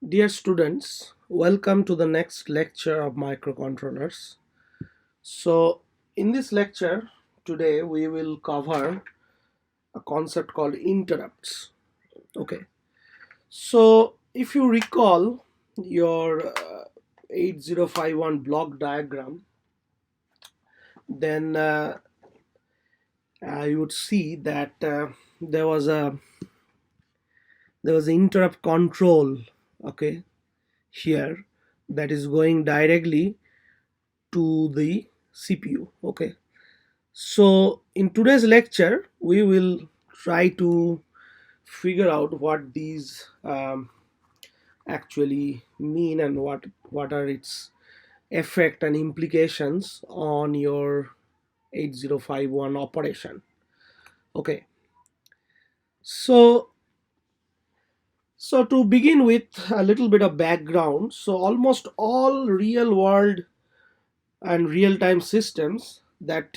Dear students, welcome to the next lecture of microcontrollers. So, in this lecture, today we will cover a concept called interrupts. Okay, so if you recall your 8051 block diagram, then you would see that there was a interrupt control, okay, here, that is going directly to the CPU. Okay, so in today's lecture we will try to figure out what these actually mean and what are its effect and implications on your 8051 operation. Okay, so to begin with a little bit of background, so almost all real world and real-time systems that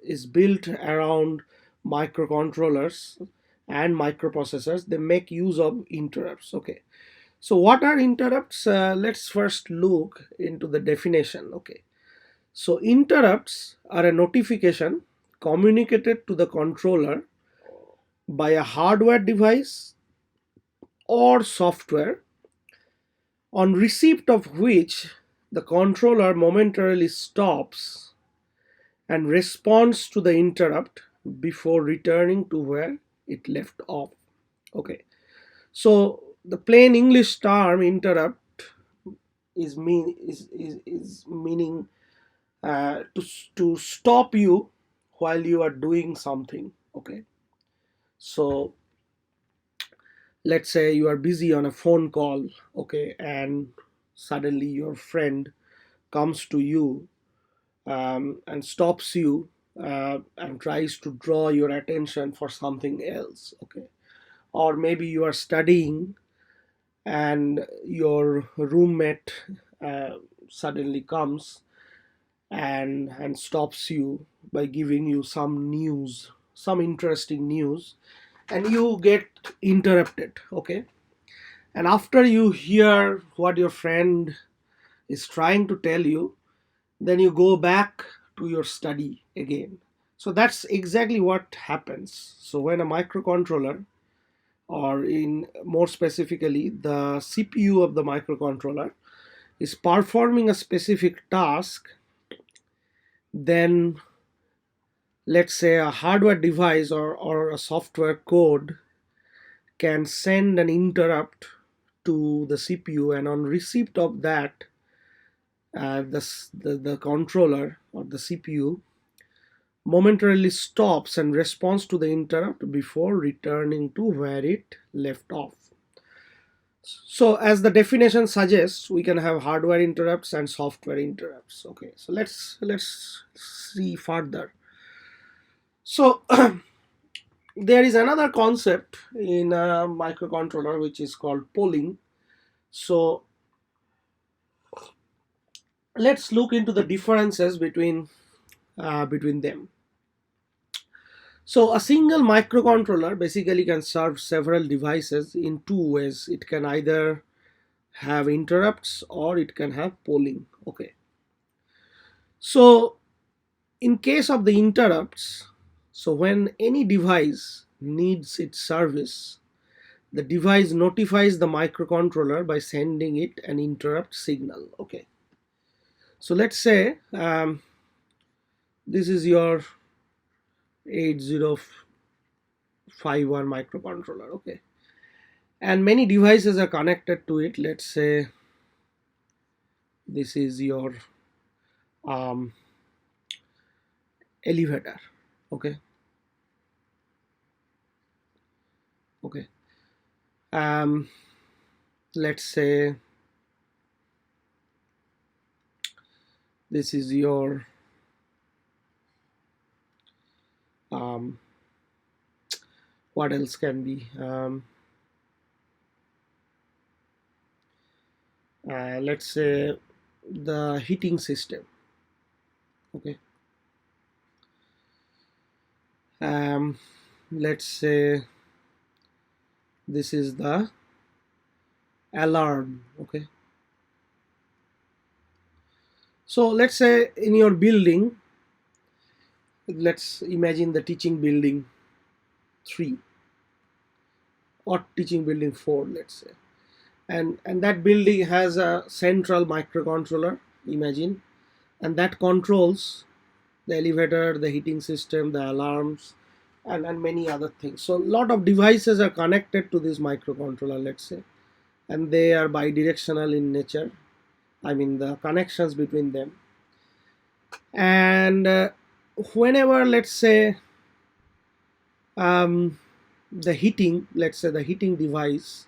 is built around microcontrollers and microprocessors, they make use of interrupts. Okay, so what are interrupts? Let's first look into the definition. Okay, so interrupts are a notification communicated to the controller by a hardware device or software, on receipt of which the controller momentarily stops and responds to the interrupt before returning to where it left off. Okay, so the plain English term interrupt is meaning to stop you while you are doing something. Okay, so let's say you are busy on a phone call, okay, and suddenly your friend comes to you and stops you and tries to draw your attention for something else. Okay, or maybe you are studying and your roommate uh, suddenly comes and stops you by giving you some news, some interesting news, and you get interrupted. Okay, and after you hear what your friend is trying to tell you, then you go back to your study again. So that's exactly what happens. So when a microcontroller, or in more specifically the CPU of the microcontroller, is performing a specific task, then let's say a hardware device or a software code can send an interrupt to the CPU, and on receipt of that, the controller or the CPU momentarily stops and responds to the interrupt before returning to where it left off. So, as the definition suggests, we can have hardware interrupts and software interrupts. Okay, so let's see further. So, there is another concept in a microcontroller which is called polling. So, let's look into the differences between them. So a single microcontroller basically can serve several devices in two ways. It can either have interrupts or it can have polling. Okay. So in case of the interrupts, so when any device needs its service, the device notifies the microcontroller by sending it an interrupt signal. Okay. So let's say this is your 8051 microcontroller. Okay, and many devices are connected to it. Let's say this is your um, elevator. Okay, okay, um, let's say this is your um, what else can be, let's say the heating system. Okay, um, let's say this is the alarm. Okay, so let's say in your building, let's imagine the teaching building 3 or teaching building 4, let's say, and that building has a central microcontroller, imagine, and that controls the elevator, the heating system, the alarms, and many other things. So a lot of devices are connected to this microcontroller, let's say, and they are bidirectional in nature. I mean the connections between them. And whenever, let's say, um, the heating, let's say the heating device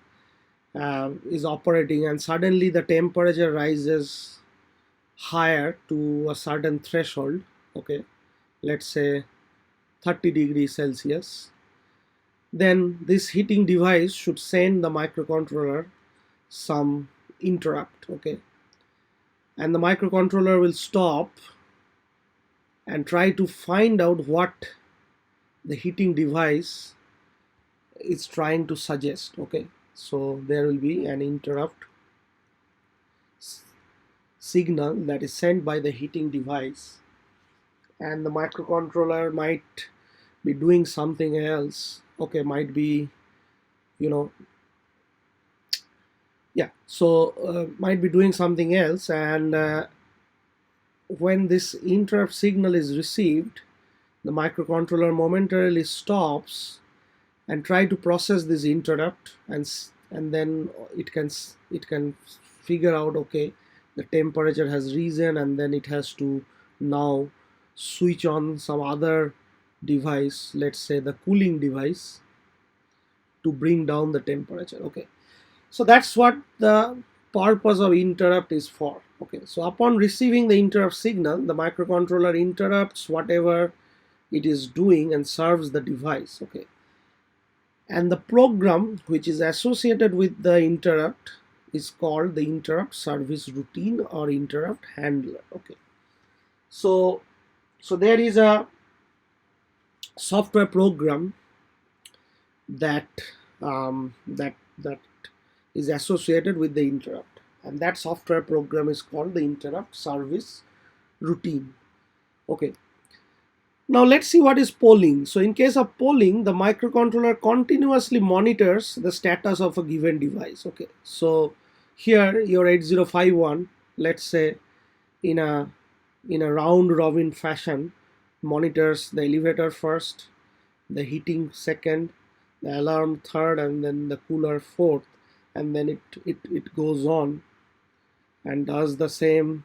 is operating, and suddenly the temperature rises higher to a certain threshold, okay, let's say 30 degrees Celsius, then this heating device should send the microcontroller some interrupt, okay, and the microcontroller will stop and try to find out what the heating device is trying to suggest, okay. So there will be an interrupt signal that is sent by the heating device, and the microcontroller might be doing something else, okay, might be, you know, yeah, so might be doing something else, and when this interrupt signal is received, the microcontroller momentarily stops and try to process this interrupt, and then it can figure out, okay, the temperature has risen, and then it has to now switch on some other device, let's say the cooling device, to bring down the temperature, okay. So that's what the purpose of interrupt is for, okay. So upon receiving the interrupt signal, the microcontroller interrupts whatever it is doing and serves the device, okay, and the program which is associated with the interrupt is called the interrupt service routine or interrupt handler, okay. So there is a software program that that is associated with the interrupt, and that software program is called the interrupt service routine, okay. Now let's see what is polling. So in case of polling, the microcontroller continuously monitors the status of a given device, okay. So here your 8051, let's say, in a round robin fashion, monitors the elevator first, the heating second, the alarm third, and then the cooler fourth, and then it goes on and does the same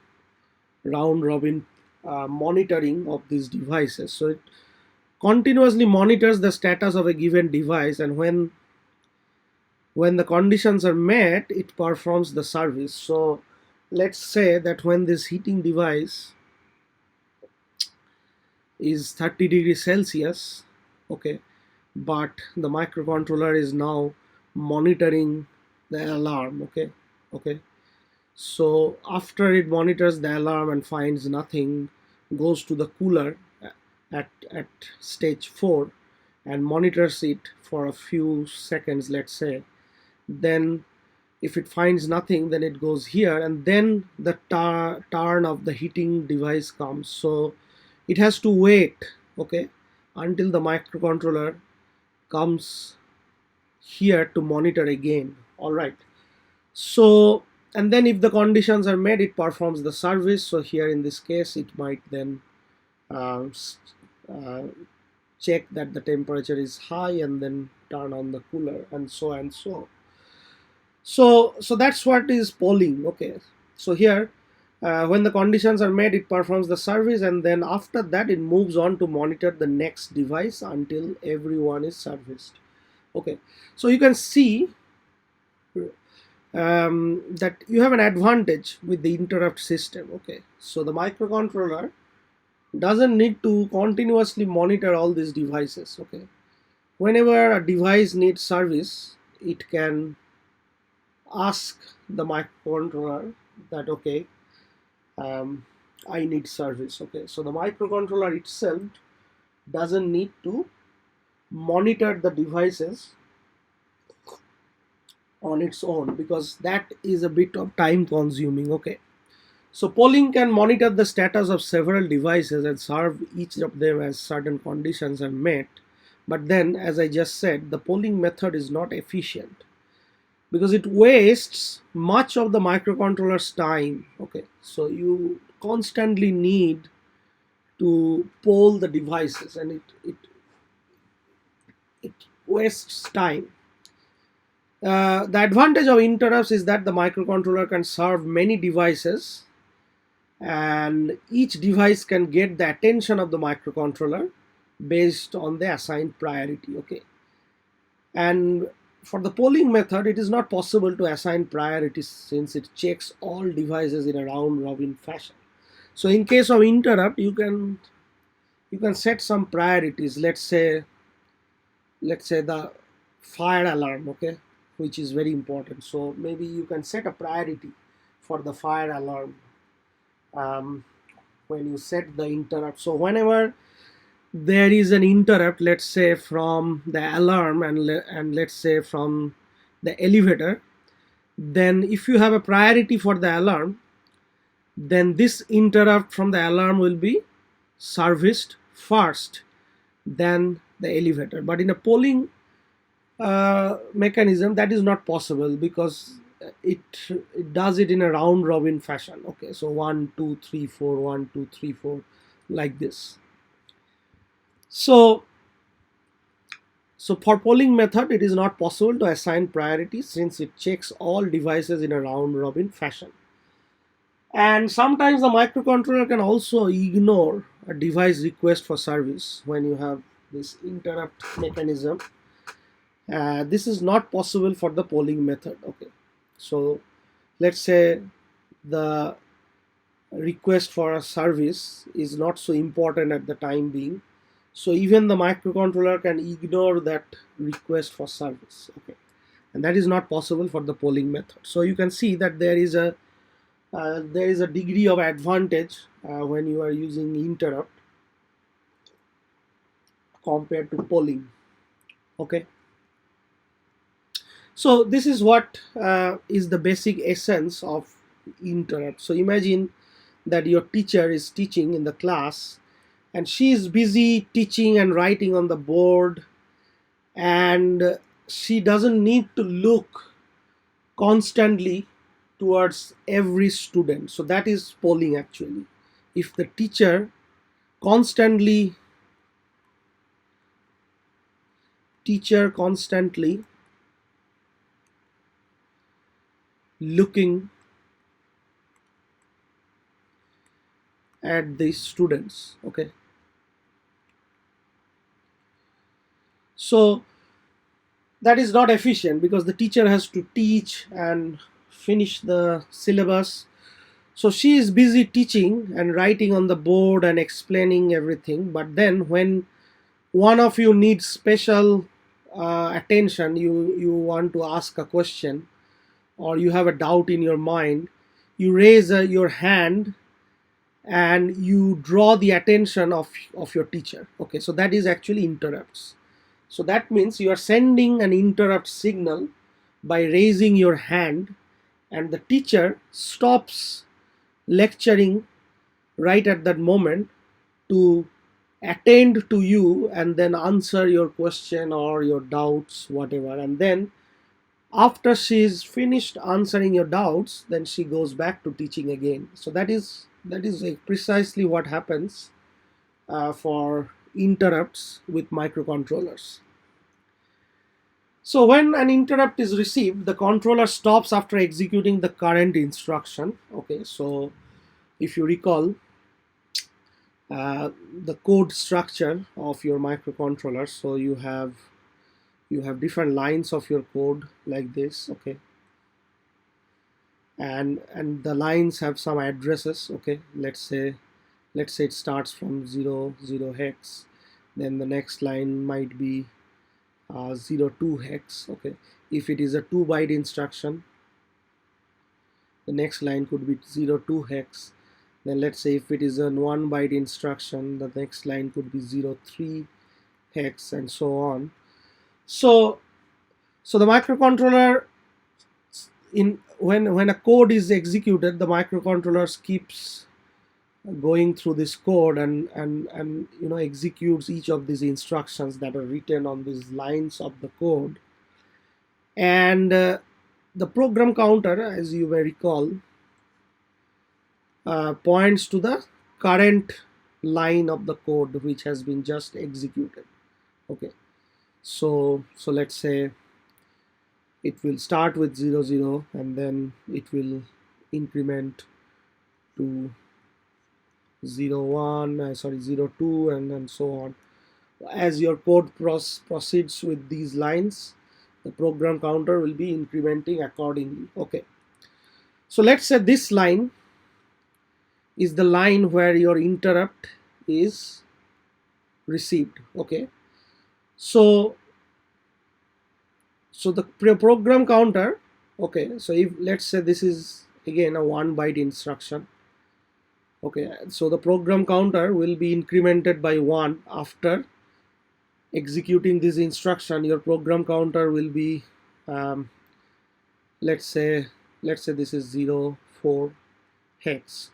round robin monitoring of these devices. So it continuously monitors the status of a given device, and when the conditions are met, it performs the service. So let's say that when this heating device is 30 degrees Celsius, okay, but the microcontroller is now monitoring the alarm, okay. So after it monitors the alarm and finds nothing, goes to the cooler at stage 4 and monitors it for a few seconds, let's say. Then if it finds nothing, then it goes here, and then the turn of the heating device comes. So it has to wait, okay, until the microcontroller comes here to monitor again, all right. So, and then if the conditions are met, it performs the service. So here in this case, it might then uh, uh, check that the temperature is high and then turn on the cooler, and so and so. So that's what is polling, okay. So here, when the conditions are met, it performs the service, and then after that it moves on to monitor the next device until everyone is serviced, okay. So you can see that you have an advantage with the interrupt system, okay. So the microcontroller doesn't need to continuously monitor all these devices, okay. Whenever a device needs service, it can ask the microcontroller that, okay, um, I need service, okay. So the microcontroller itself doesn't need to monitor the devices on its own, because that is a bit of time consuming. Okay, so polling can monitor the status of several devices and serve each of them as certain conditions are met. But then, as I just said, the polling method is not efficient because it wastes much of the microcontroller's time. Okay, so you constantly need to poll the devices, and it wastes time. The advantage of interrupts is that the microcontroller can serve many devices, and each device can get the attention of the microcontroller based on the assigned priority. Okay, and for the polling method, it is not possible to assign priorities since it checks all devices in a round robin fashion. So in case of interrupt, you can set some priorities. Let's say the fire alarm, okay, which is very important. So maybe you can set a priority for the fire alarm um, when you set the interrupt. So whenever there is an interrupt, let's say from the alarm, and let's say from the elevator, then if you have a priority for the alarm, then this interrupt from the alarm will be serviced first than the elevator. But in a polling mechanism, that is not possible because it it does it in a round robin fashion. Okay, so 1 2 3 4, 1 2 3 4, like this. So so for polling method, it is not possible to assign priorities since it checks all devices in a round robin fashion. And sometimes the microcontroller can also ignore a device request for service when you have this interrupt mechanism. This is not possible for the polling method. Okay, so let's say the request for a service is not so important at the time being, so even the microcontroller can ignore that request for service. Okay, and that is not possible for the polling method. So you can see that there is a degree of advantage when you are using interrupt compared to polling. Okay, so this is what is the basic essence of interrupt. So imagine that your teacher is teaching in the class, and she is busy teaching and writing on the board, and she doesn't need to look constantly towards every student. So that is polling actually. If the constantly teacher constantly looking at the students. Okay, so that is not efficient because the teacher has to teach and finish the syllabus. So she is busy teaching and writing on the board and explaining everything, but then when one of you needs special attention, you want to ask a question, or you have a doubt in your mind, you raise your hand and you draw the attention of your teacher. Okay, so that is actually interrupts. So that means you are sending an interrupt signal by raising your hand, and the teacher stops lecturing right at that moment to attend to you and then answer your question or your doubts, whatever. And then after she's finished answering your doubts, then she goes back to teaching again. So that is like precisely what happens for interrupts with microcontrollers. So when an interrupt is received, the controller stops after executing the current instruction. Okay, so if you recall the code structure of your microcontroller, so you have different lines of your code like this. Okay, and the lines have some addresses. Okay, let's say it starts from 00 hex, then the next line might be 02 hex. Okay, if it is a 2 byte instruction, the next line could be 02 hex. Then let's say if it is a 1 byte instruction, the next line could be 03 hex, and so on. So so the microcontroller in when a code is executed, the microcontroller keeps going through this code and executes each of these instructions that are written on these lines of the code. And the program counter, as you may recall, points to the current line of the code which has been just executed. Okay, so let's say it will start with 00, and then it will increment to 01, 02, and so on. As your code proceeds with these lines, the program counter will be incrementing accordingly. Okay, so let's say this line is the line where your interrupt is received. Okay, so the program counter, okay, so if let's say this is again a 1 byte instruction. Okay, so the program counter will be incremented by 1 after executing this instruction. Your program counter will be um, let's say this is 04 hex.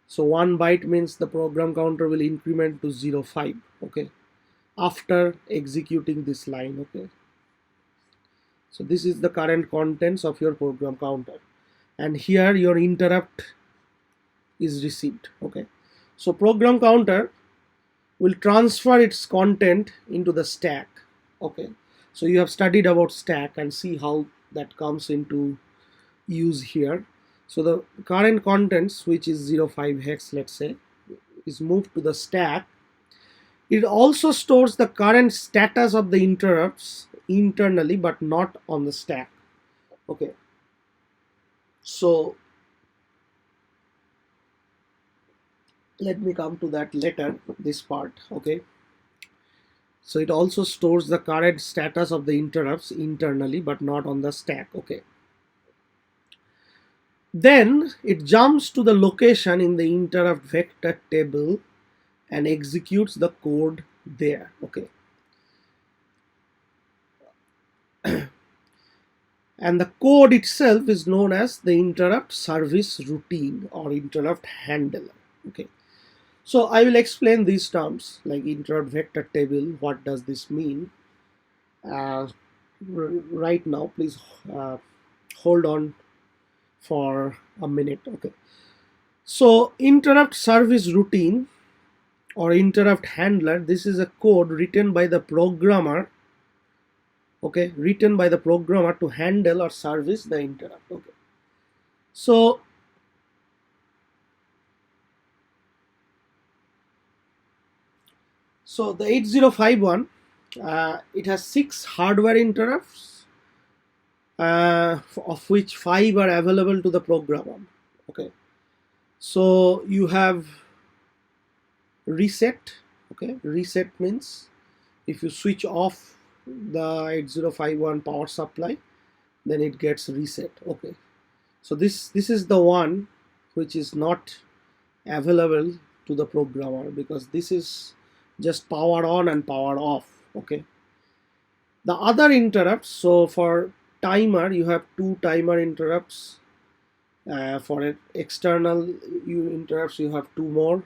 So 1 byte means the program counter will increment to 05. Okay, after executing this line. Okay, so this is the current contents of your program counter, and here your interrupt is received. Okay, so program counter will transfer its content into the stack. Okay, so you have studied about stack and see how that comes into use here. So the current contents, which is 05 hex, let's say, is moved to the stack. It also stores the current status of the interrupts internally, but not on the stack. Okay, so let me come to that later, this part. Okay, so it also stores the current status of the interrupts internally, but not on the stack. Okay, then it jumps to the location in the interrupt vector table and executes the code there. Okay, and the code itself is known as the interrupt service routine or interrupt handler. Okay, so I will explain these terms like interrupt vector table. What does this mean? Right now, please hold on for a minute. Okay, so interrupt service routine or interrupt handler, this is a code written by the programmer. Okay, written by the programmer to handle or service the interrupt. Okay, so the 8051, it has 6 hardware interrupts, of which 5 are available to the programmer. Okay, so you have reset. Okay, reset means if you switch off the 8051 power supply, then it gets reset. Okay, so this is the one which is not available to the programmer, because this is just power on and power off. Okay, the other interrupts, so for timer you have 2 timer interrupts. For external interrupts you have 2 more,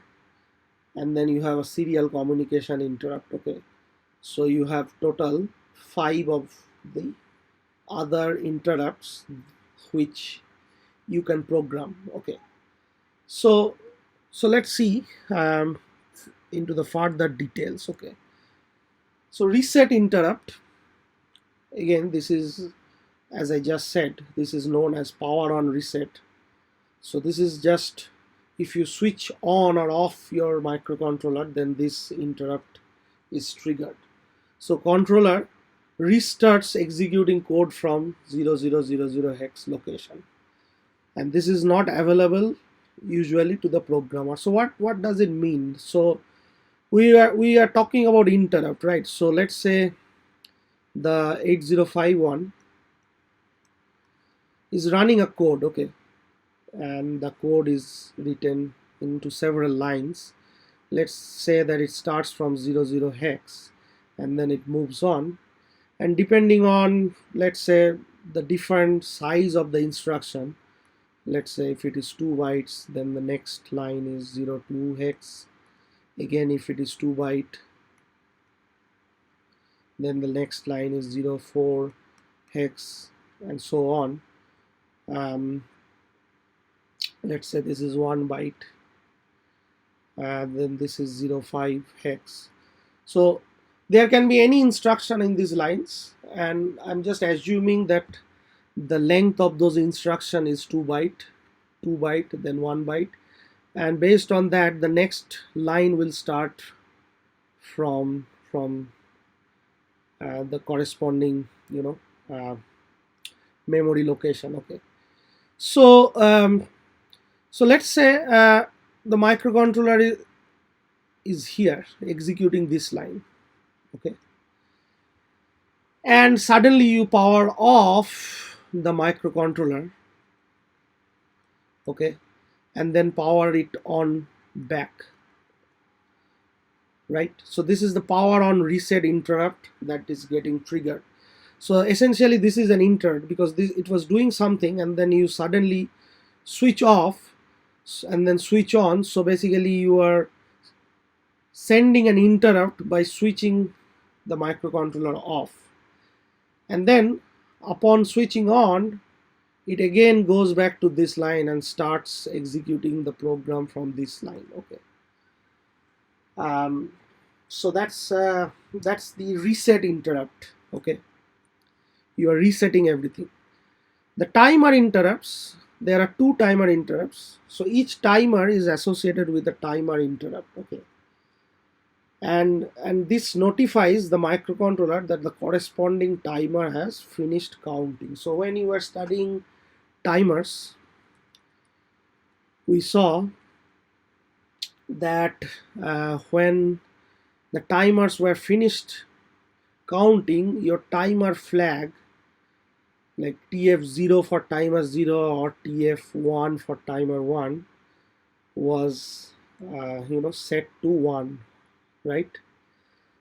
and then you have a serial communication interrupt. Okay, so you have total 5 of the other interrupts which you can program. Okay, so let's see into the further details. Okay, so reset interrupt, again, this is, as I just said, this is known as power on reset. So this is just if you switch on or off your microcontroller, then this interrupt is triggered. So controller restarts executing code from 0000 hex location, and this is not available usually to the programmer. So what does it mean? So we are talking about interrupt, right? So let's say the 8051 is running a code. Okay, and the code is written into several lines. Let's say that it starts from 00 hex and then it moves on, and depending on, let's say, the different size of the instruction. Let's say if it is 2 bytes, then the next line is 02 hex. Again, if it is 2 byte, then the next line is 04 hex, and so on. um, let's say this is 1 byte, then this is 05 hex. So there can be any instruction in these lines, and I'm just assuming that the length of those instruction is 2 byte, 2 byte, then 1 byte, and based on that the next line will start from the corresponding, memory location. Okay, so so let's say the microcontroller is here executing this line. Okay, and suddenly you power off the microcontroller. Okay, and then power it on back, right? So this is the power on reset interrupt that is getting triggered. So essentially this is an interrupt because it was doing something, and then you suddenly switch off and then switch on. So basically you are sending an interrupt by switching the microcontroller off, and then upon switching on, it again goes back to this line and starts executing the program from this line. Okay, so that's the reset interrupt. Okay, you are resetting everything. The timer interrupts, there are two timer interrupts, so each timer is associated with a timer interrupt. Okay, and this notifies the microcontroller that the corresponding timer has finished counting. So when you were studying timers, we saw that when the timers were finished counting, your timer flag, like TF0 for timer 0 or TF1 for timer 1, was set to 1, right?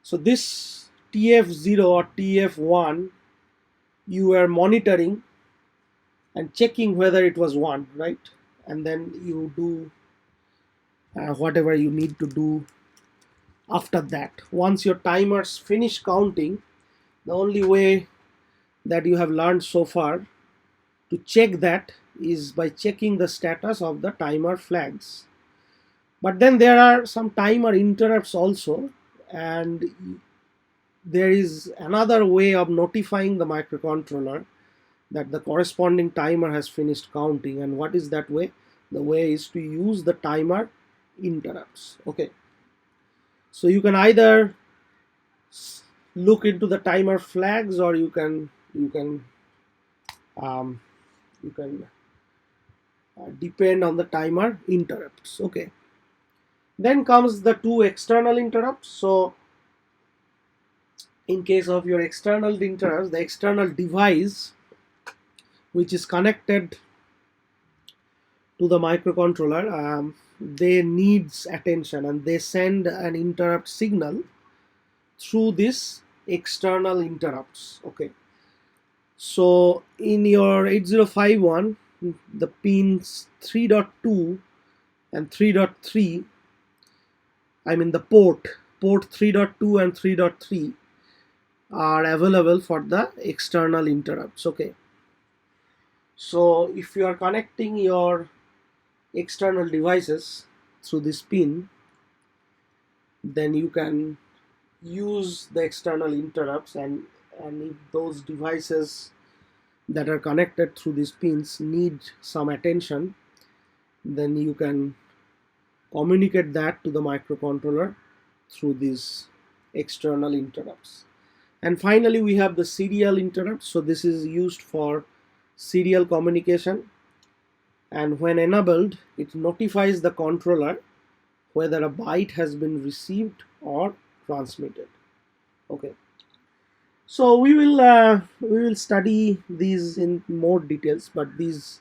So this TF0 or TF1, you were monitoring and checking whether it was 1, right? And then you do whatever you need to do after that. Once your timers finish counting, the only way that you have learned so far to check that is by checking the status of the timer flags. But then there are some timer interrupts also, and there is another way of notifying the microcontroller that the corresponding timer has finished counting. And what is that way? The way is to use the timer interrupts. Okay, so you can either look into the timer flags, or um, you can depend on the timer interrupts. Okay, then comes the two external interrupts. So in case of your external interrupts, the external device which is connected to the microcontroller, they needs attention, and they send an interrupt signal through this external interrupts. Okay, so in your 8051, the pins 3.2 and 3.3, I mean the port 3.2 and 3.3 are available for the external interrupts. Okay, so if you are connecting your external devices through this pin, then you can use the external interrupts, and if those devices that are connected through these pins need some attention, then you can communicate that to the microcontroller through these external interrupts. And finally we have the serial interrupt. So this is used for serial communication, and when enabled, it notifies the controller whether a byte has been received or transmitted. Okay, so we will study these in more details, but these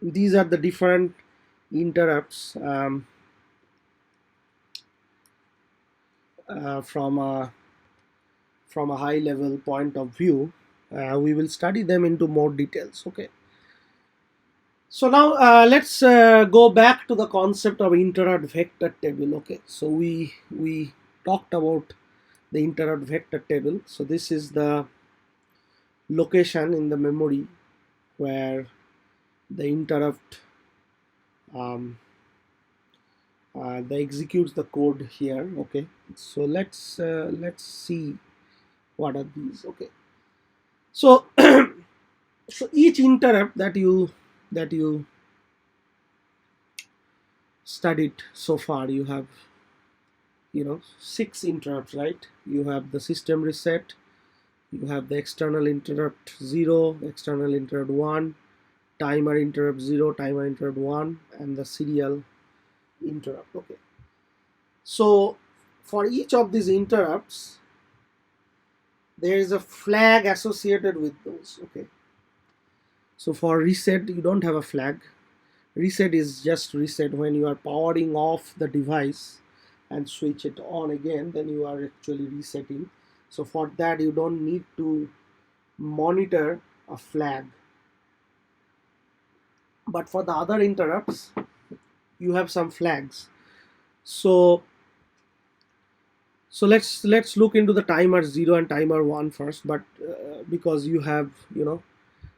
are the different interrupts from a high level point of view. We will study them into more details. Okay. So now let's go back to the concept of interrupt vector table. Okay. So we talked about the interrupt vector table. So this is the location in the memory where the interrupt um, that executes the code here. Okay. So let's see what are these. Okay. So so each interrupt that you studied so far, you have, 6 interrupts, right? You have the system reset, you have the external interrupt 0, external interrupt 1, timer interrupt 0, timer interrupt 1, and the serial interrupt. Okay. So for each of these interrupts there is a flag associated with those. Okay. So for reset you don't have a flag. Reset is just reset when you are powering off the device and switch it on again, then you are actually resetting. So for that you don't need to monitor a flag. But for the other interrupts you have some flags. So let's look into the timer 0 and timer 1 first, but because you have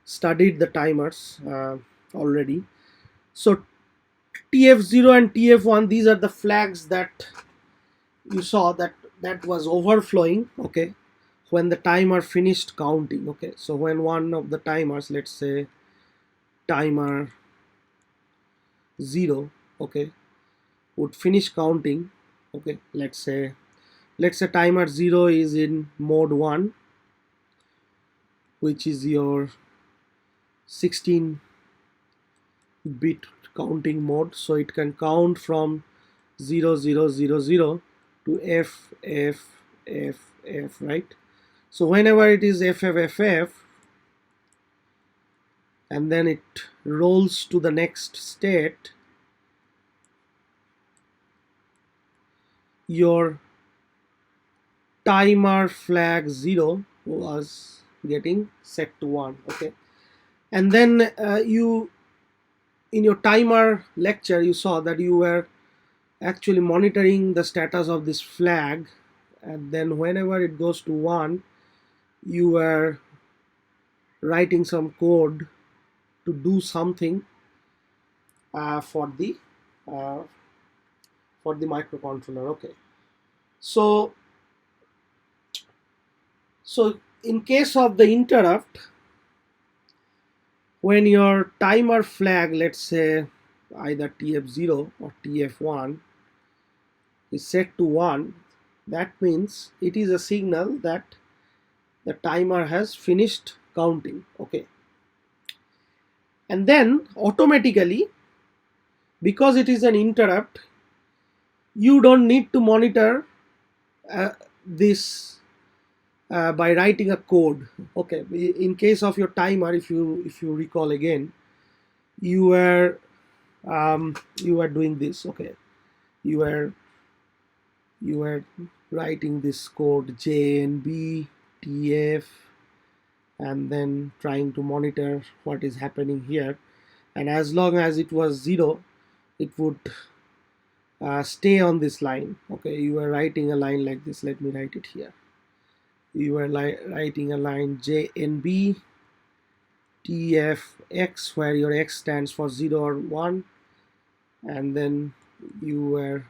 studied the timers already. So TF0 and TF1, these are the flags that you saw that was overflowing. Okay. When the timer finished counting. Okay. So when one of the timers, let's say timer 0, okay, would finish counting. Okay. Let's say timer 0 is in mode 1, which is your 16 bit counting mode. So it can count from 0000 to FFFF, right? So whenever it is FFFF and then it rolls to the next state, your timer flag 0 was getting set to 1. Okay. And then you, in your timer lecture, you saw that you were actually monitoring the status of this flag, and then whenever it goes to 1 you were writing some code to do something for the uh, microcontroller. Okay. So in case of the interrupt, when your timer flag, let's say either TF0 or TF1, is set to 1, that means it is a signal that the timer has finished counting. Okay. And then automatically, because it is an interrupt, you don't need to monitor this by writing a code. Okay. In case of your timer, if you recall again, you were doing this. Okay. You were writing this code J and B TF, and then trying to monitor what is happening here. And as long as it was 0, it would stay on this line. Okay. You were writing a line like this. Let me write it here. You were writing a line JNB TFX, where your X stands for 0 or 1, and then you were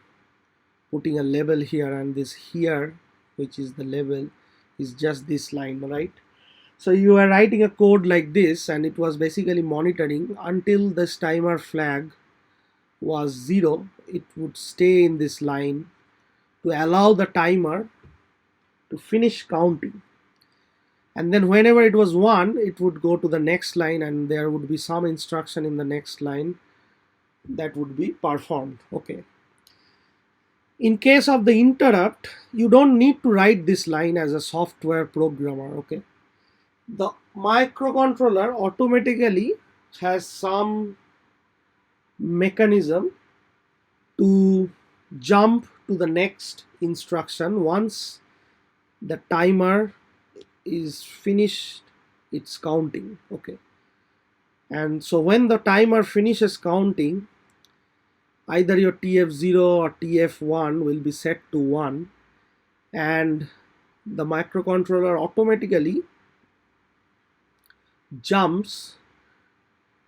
putting a label here, and this here, which is the label, is just this line, right? So you are writing a code like this, and it was basically monitoring until this timer flag was 0. It would stay in this line to allow the timer to finish counting. And then whenever it was 1, it would go to the next line, and there would be some instruction in the next line that would be performed. Okay. In case of the interrupt, you don't need to write this line as a software programmer. Okay. The microcontroller automatically has some mechanism to jump to the next instruction once the timer is finished it's counting. Okay, and so when the timer finishes counting, either your TF0 or TF1 will be set to 1, and the microcontroller automatically jumps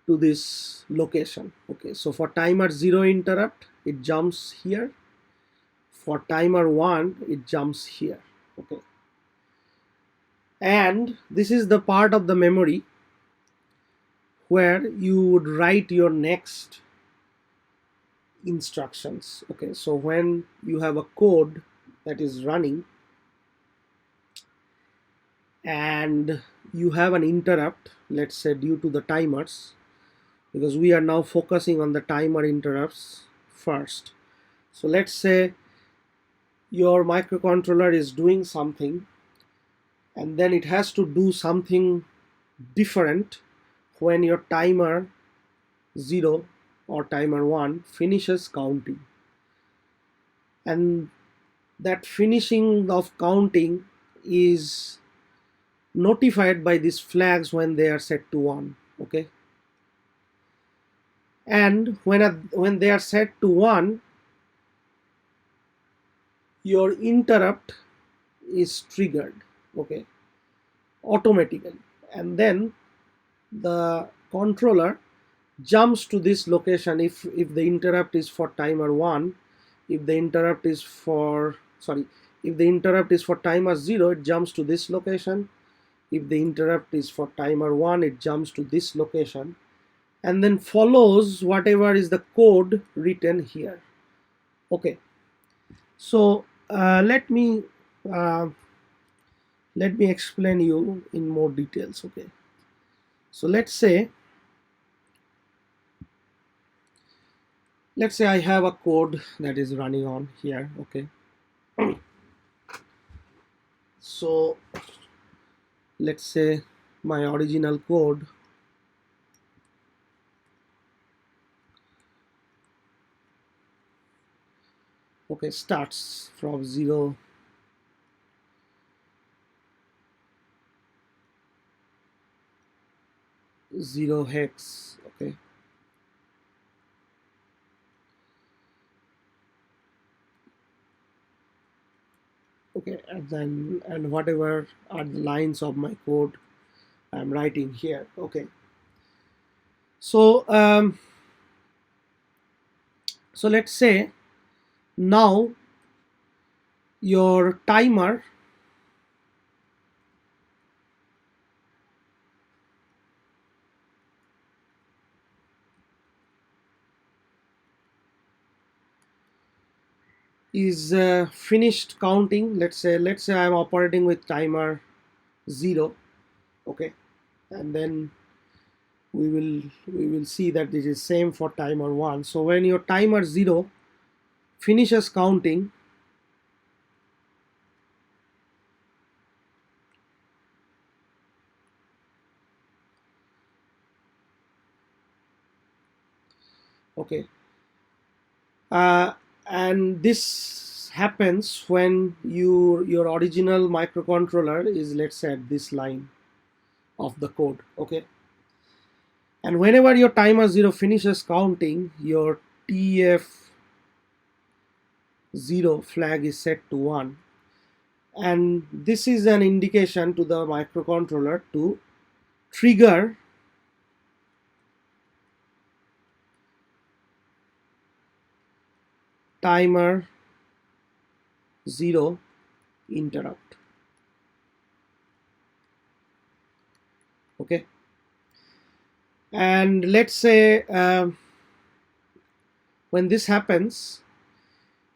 to this location. Okay, so for timer 0 interrupt, it jumps here. For timer 1, it jumps here. Okay, and this is the part of the memory where you would write your next instructions. Okay, so when you have a code that is running and you have an interrupt, let's say due to the timers, because we are now focusing on the timer interrupts first. So let's say your microcontroller is doing something and then it has to do something different when your timer 0 or timer 1 finishes counting, and that finishing of counting is notified by these flags when they are set to 1. Okay, and when they are set to 1, your interrupt is triggered. Okay, automatically, and then the controller jumps to this location if the interrupt is for timer 1. If the interrupt is for if the interrupt is for timer 0, it jumps to this location. If the interrupt is for timer 1, it jumps to this location, and then follows whatever is the code written here. Okay, so uh, let me explain you in more details. Okay, so let's say I have a code that is running on here. Okay, so let's say my original code starts from 0 hex. Okay, and whatever are the lines of my code I'm writing here. Okay, so so let's say now your timer is finished counting. Let's say I'm operating with timer 0. Okay, and then we will see that this is same for timer 1. So when your timer 0 finishes counting, okay, uh, and this happens when your original microcontroller is, let's say, at this line of the code. Okay, and whenever your timer 0 finishes counting, your TF0 flag is set to 1, and this is an indication to the microcontroller to trigger timer 0 interrupt. Okay, and let's say when this happens,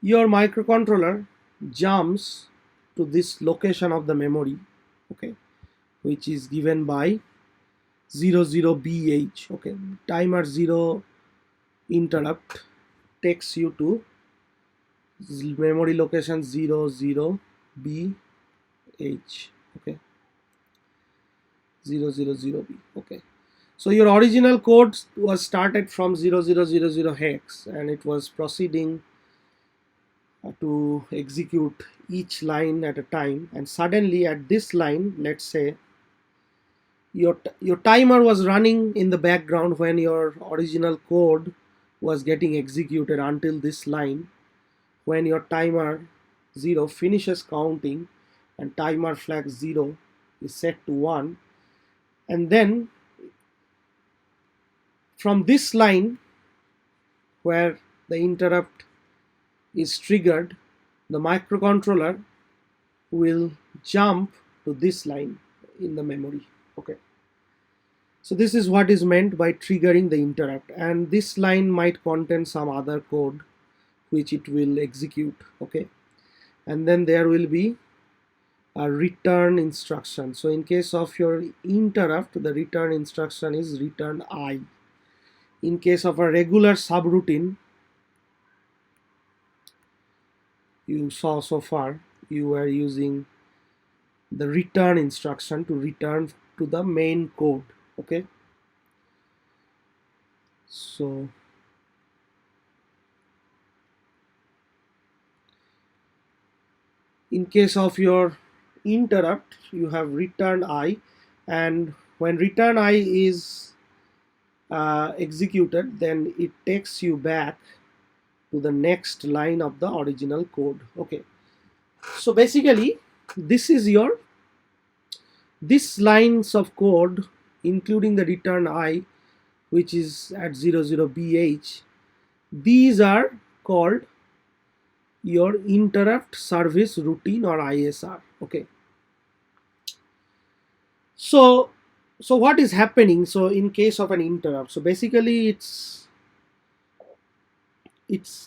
your microcontroller jumps to this location of the memory. Okay, which is given by 00BH. Okay, timer 0 interrupt takes you to memory location 00BH. Okay, 000B. Okay, so your original code was started from 0000 hex, and it was proceeding to execute each line at a time, and suddenly at this line, let's say your timer was running in the background when your original code was getting executed until this line. When your timer 0 finishes counting and timer flag 0 is set to 1, and then from this line where the interrupt is triggered, the microcontroller will jump to this line in the memory. Okay, so this is what is meant by triggering the interrupt, and this line might contain some other code which it will execute. Okay, and then there will be a return instruction. So in case of your interrupt, the return instruction is return I. In case of a regular subroutine, you saw so far, you were using the return instruction to return to the main code. Okay, so in case of your interrupt, you have return I, and when return I is executed, then it takes you back to the next line of the original code. Okay, so basically this is your this lines of code, including the return I, which is at 00bh, these are called your interrupt service routine or ISR. Okay, so what is happening? So in case of an interrupt, so basically it's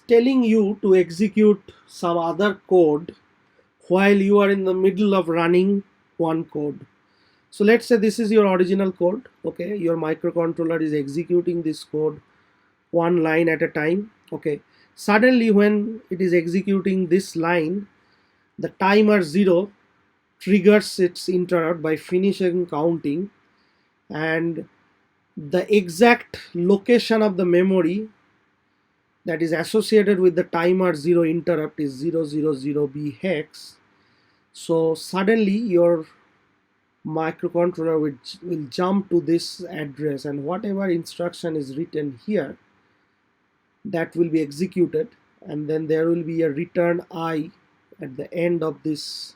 telling you to execute some other code while you are in the middle of running one code. So let's say this is your original code. Okay, your microcontroller is executing this code one line at a time. Okay, suddenly when it is executing this line, the timer 0 triggers its interrupt by finishing counting, and the exact location of the memory that is associated with the timer 0 interrupt is 000b hex. So suddenly your microcontroller will jump to this address, and whatever instruction is written here, that will be executed, and then there will be a return I at the end of this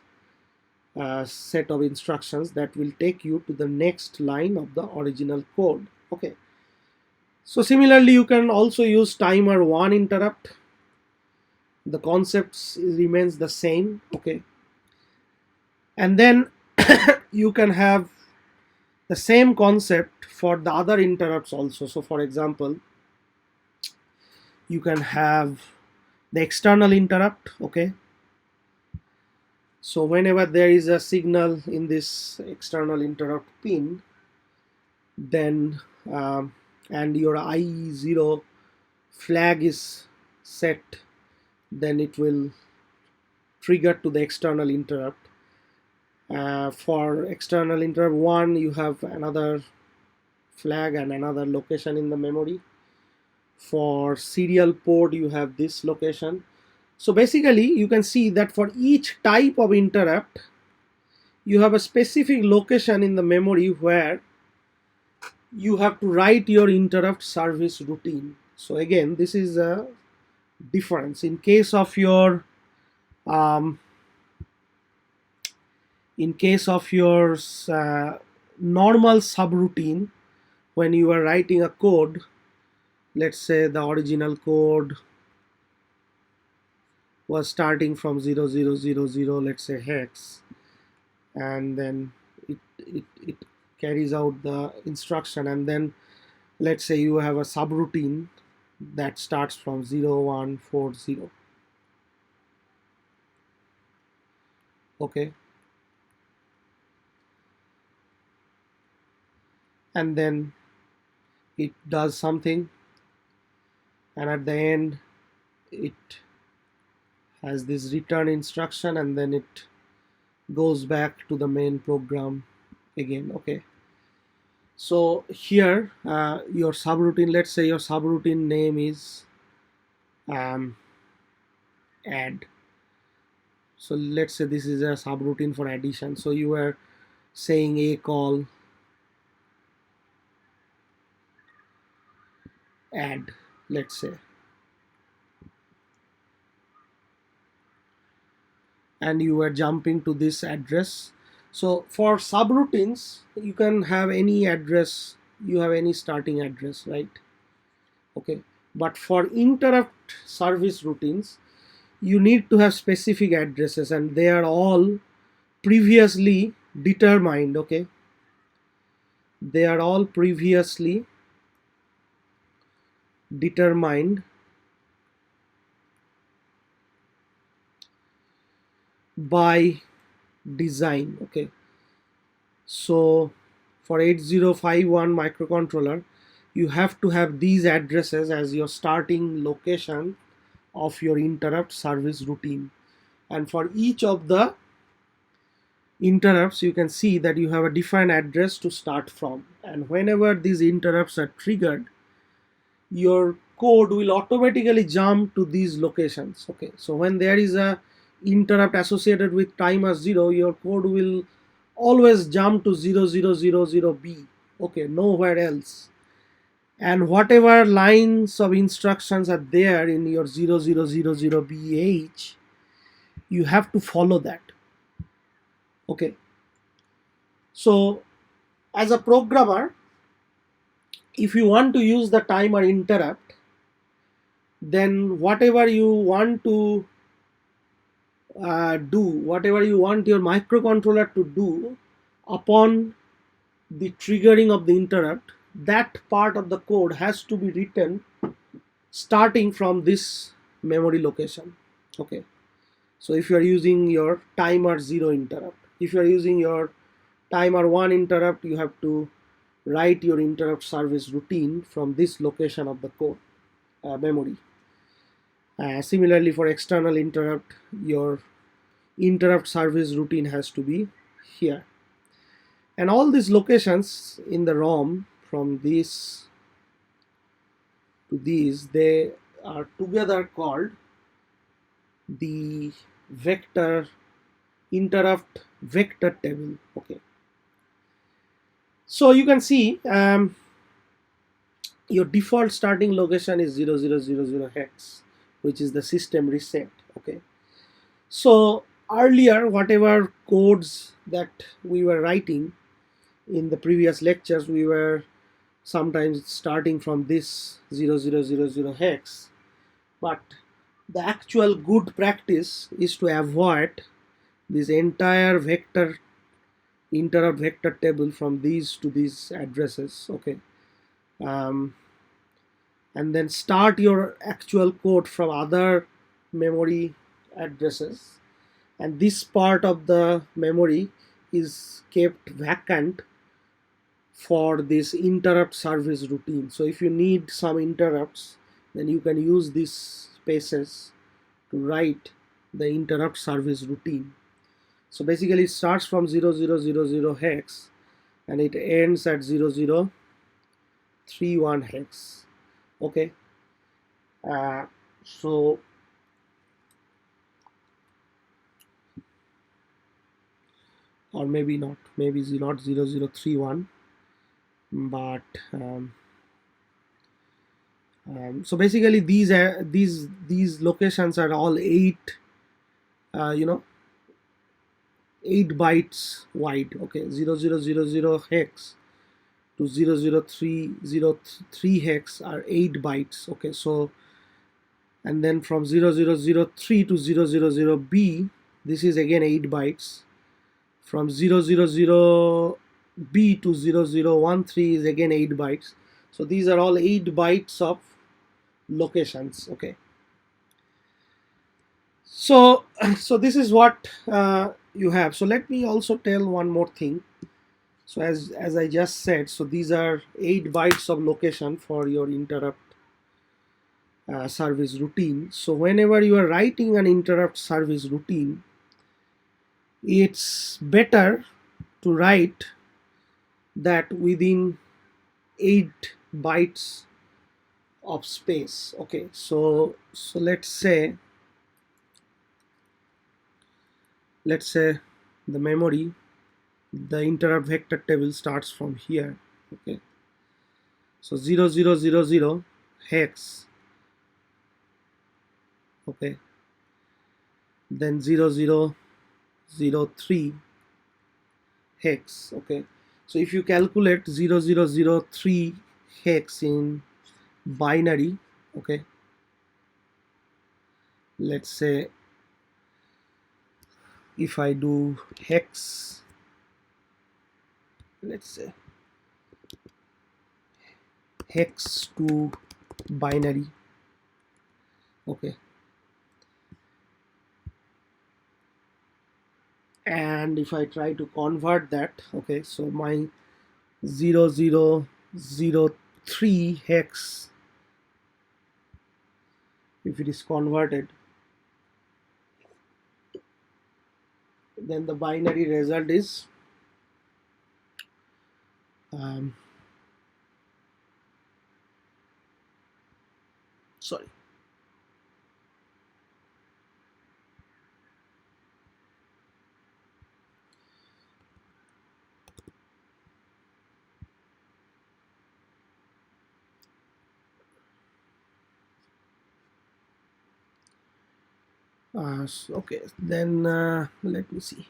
set of instructions that will take you to the next line of the original code. Okay, so similarly you can also use timer 1 interrupt. The concepts remains the same. Okay, and then you can have the same concept for the other interrupts also. So for example, you can have the external interrupt. Okay, so whenever there is a signal in this external interrupt pin, then and your I0 flag is set, then it will trigger to the external interrupt. For external interrupt 1, you have another flag and another location in the memory. For serial port, you have this location. So basically you can see that for each type of interrupt, you have a specific location in the memory where you have to write your interrupt service routine. So again, this is a difference. In case of your um, normal subroutine, when you are writing a code, let's say the original code was starting from 0000, let's say hex, and then it carries out the instruction, and then let's say you have a subroutine that starts from 0140. Okay, and then it does something, and at the end it has this return instruction, and then it goes back to the main program again. Okay, so here your subroutine, let's say your subroutine name is um, add. So let's say this is a subroutine for addition. So you are saying a call add, let's say, and you are jumping to this address. So for subroutines, you can have any address, you have any starting address, right? Okay, but for interrupt service routines, you need to have specific addresses, and they are all previously determined. Okay, they are all previously determined by design. Okay, so for 8051 microcontroller, you have to have these addresses as your starting location of your interrupt service routine. And for each of the interrupts, you can see that you have a different address to start from, and whenever these interrupts are triggered, your code will automatically jump to these locations. Okay, so when there is a interrupt associated with timer 0, your code will always jump to 0000b. Okay, nowhere else. And whatever lines of instructions are there in your 0000bh, you have to follow that. Okay, so as a programmer, if you want to use the timer interrupt, then whatever you want to whatever you want your microcontroller to do upon the triggering of the interrupt, that part of the code has to be written starting from this memory location. Okay, so if you are using your timer 0 interrupt, if you are using your timer 1 interrupt, you have to write your interrupt service routine from this location of the code memory. Similarly, for external interrupt, your interrupt service routine has to be here. And all these locations in the ROM, from this to these, they are together called the vector interrupt vector table. Okay, so you can see your default starting location is 0000 hex, which is the system reset. Okay, so earlier, whatever codes that we were writing in the previous lectures, we were sometimes starting from this 0000 hex, but the actual good practice is to avoid this entire vector interrupt vector table from these to these addresses. Okay, and then start your actual code from other memory addresses, and this part of the memory is kept vacant for this interrupt service routine. So if you need some interrupts, then you can use these spaces to write the interrupt service routine. So basically it starts from 0000 hex and it ends at 0031 hex. Okay, so or maybe not, maybe not 0031, but so basically these locations are all 8 8 bytes wide. Okay, 0000 hex to 00303 hex are 8 bytes. Okay, so and then from 0003 to 000b, this is again 8 bytes. From 000b to 0013 is again 8 bytes. So these are all 8 bytes of locations. Okay, so this is what you have. So let me also tell one more thing. So as I just said, so these are 8 bytes of location for your interrupt service routine. So whenever you are writing an interrupt service routine, it's better to write that within 8 bytes of space. Okay, so let's say the memory, the interrupt vector table starts from here. Okay, so 0000 hex, okay, then 0003 hex, okay. So if you calculate 0003 hex in binary, okay, let's say if I do hex, let's say hex to binary, okay, and if I try to convert that, okay, so my 0003 hex, if it is converted, then the binary result is um, sorry, okay, then let me see,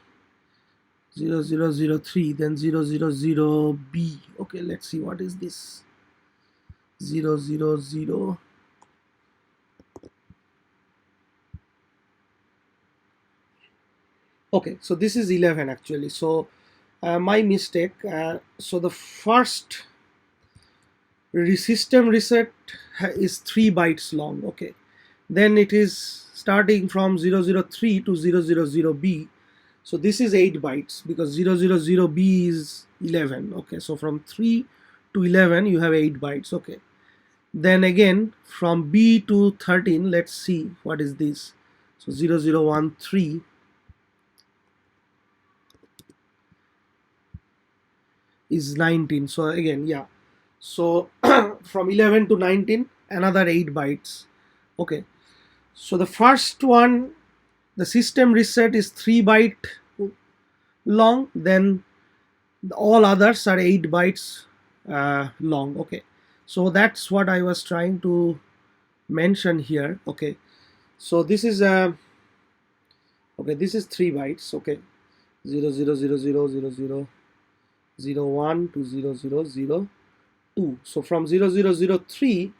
0003, then 000b, okay, let's see what is this 000, okay, so this is 11 actually. So my mistake, so the first system reset is 3 bytes long, okay, then it is starting from 003 to 000b, so this is 8 bytes because 000b is 11, okay, so from 3 to 11 you have 8 bytes, okay, then again from b to 13, let's see what is this, so 0013 is 19, so again, yeah, so from 11 to 19 another 8 bytes, okay, so the first one, the system reset is 3 byte long, then all others are 8 bytes long, okay, so that's what I was trying to mention here, okay, so this is okay, this is 3 bytes, okay, 00000001 to 0002, so from 0003,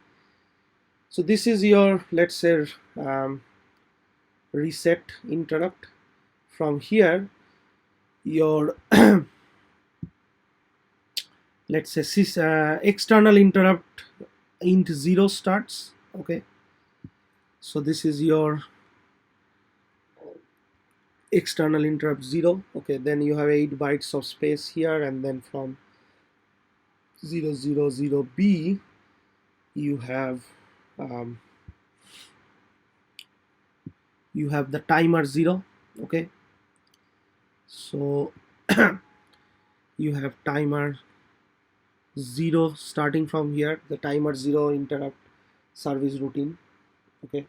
so this is your, let's say, um, reset interrupt. From here your let's say external interrupt int 0 starts, okay, so this is your external interrupt 0, okay, then you have 8 bytes of space here, and then from 000b you have um, the timer 0, okay, so you have timer 0 starting from here, the timer 0 interrupt service routine, okay,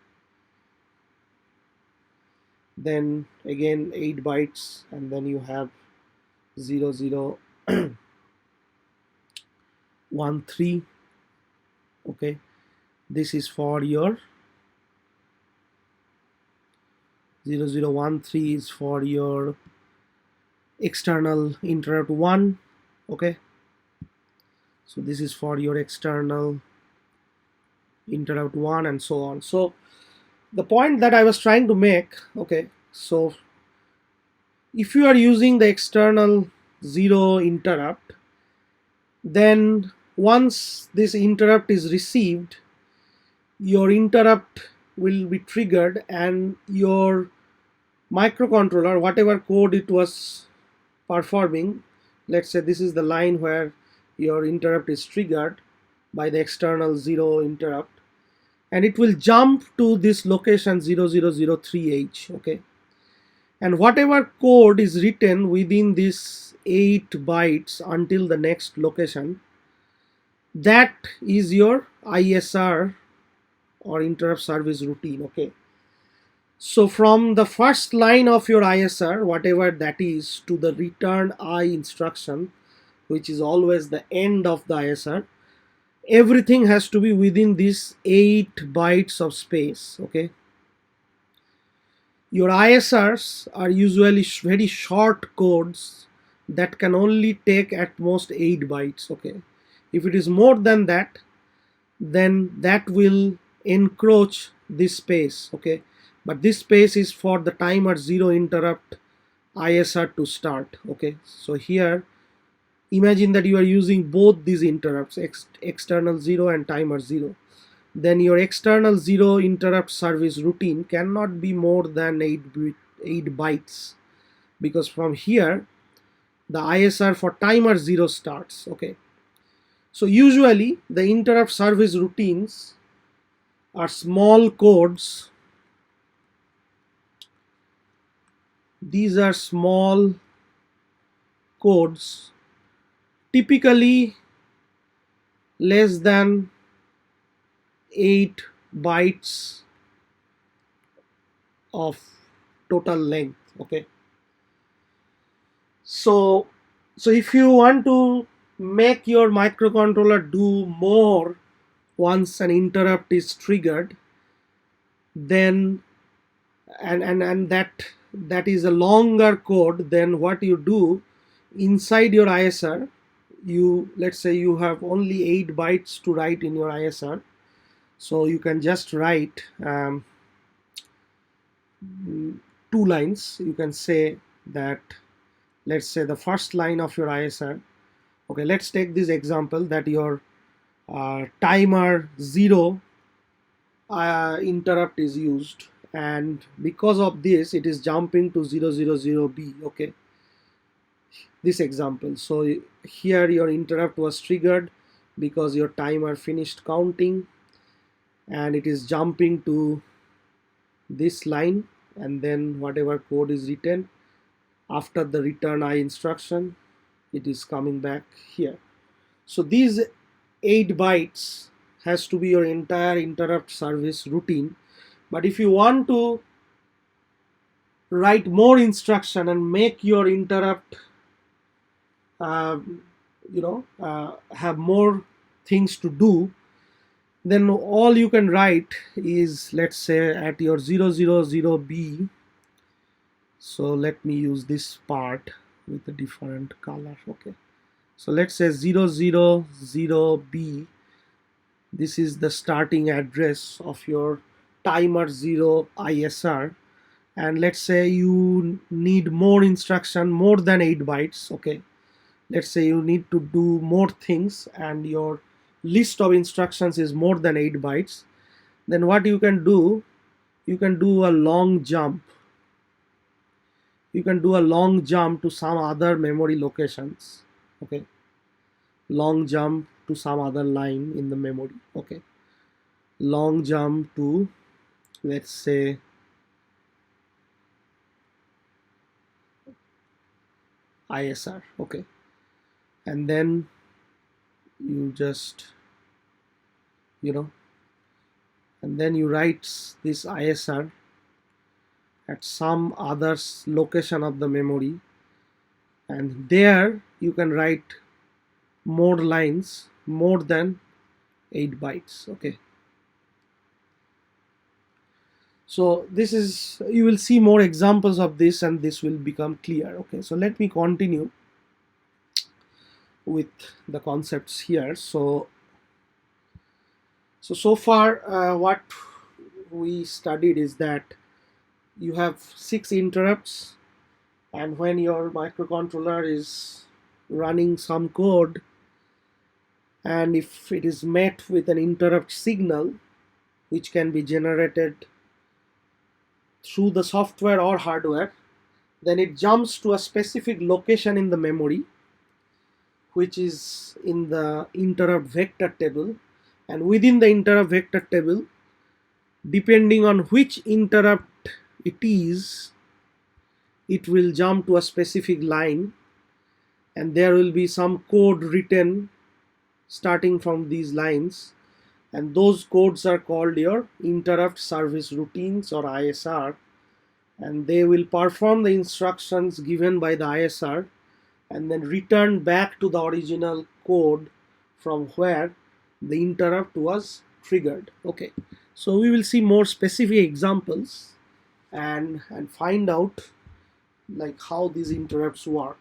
then again 8 bytes, and then you have 0013, okay, this is for your 0013 is for your external interrupt 1, okay, so this is for your external interrupt 1, and so on. So the point that I was trying to make, okay, so if you are using the external 0 interrupt, then once this interrupt is received, your interrupt will be triggered, and your microcontroller, whatever code it was performing, let's say this is the line where your interrupt is triggered by the external 0 interrupt, and it will jump to this location 0003h, okay, and whatever code is written within this 8 bytes until the next location, that is your ISR or interrupt service routine, okay. So from the first line of your ISR, whatever that is, to the return I instruction, which is always the end of the ISR, everything has to be within this 8 bytes of space. Okay, your ISRs are usually very short codes that can only take at most 8 bytes. Okay, if it is more than that, then that will encroach this space. Okay, but this space is for the timer 0 interrupt ISR to start. Okay, so here imagine that you are using both these interrupts, external 0 and timer 0. Then your external 0 interrupt service routine cannot be more than 8 bytes, because from here the ISR for timer 0 starts. Okay, so usually the interrupt service routines are small codes. These are small codes, typically less than 8 bytes of total length. Okay, so if you want to make your microcontroller do more once an interrupt is triggered, then and that is a longer code, then what you do inside your ISR, you, let's say you have only 8 bytes to write in your ISR, so you can just write 2 lines. You can say that, let's say the first line of your ISR. Okay, let's take this example that your timer 0 interrupt is used, and because of this it is jumping to 000B. Okay, this example, so here your interrupt was triggered because your timer finished counting, and it is jumping to this line, and then whatever code is written after the return I instruction, it is coming back here. So these 8 bytes has to be your entire interrupt service routine. But if you want to write more instruction and make your interrupt uh, have more things to do, then all you can write is, let's say at your 000B. So let me use this part with a different color. Okay, so let's say 000B, this is the starting address of your timer 0 ISR, and let's say you need more instruction, more than 8 bytes. Okay, let's say you need to do more things and your list of instructions is more than 8 bytes, then what you can do, you can do a long jump. You can do a long jump to some other memory locations. Okay, long jump to some other line in the memory. Okay, long jump to, let's say, ISR. Okay, and then you just, and then you write this ISR at some other location of the memory, and there you can write more lines, more than 8 bytes. Okay, so this is, you will see more examples of this and this will become clear. Okay, so let me continue with the concepts here. So far what we studied is that you have 6 interrupts, and when your microcontroller is running some code, and if it is met with an interrupt signal which can be generated through the software or hardware, then it jumps to a specific location in the memory which is in the interrupt vector table, and within the interrupt vector table, depending on which interrupt it is, it will jump to a specific line, and there will be some code written starting from these lines, and those codes are called your interrupt service routines or ISR, and they will perform the instructions given by the ISR and then return back to the original code from where the interrupt was triggered. Okay, so we will see more specific examples and find out like how these interrupts work.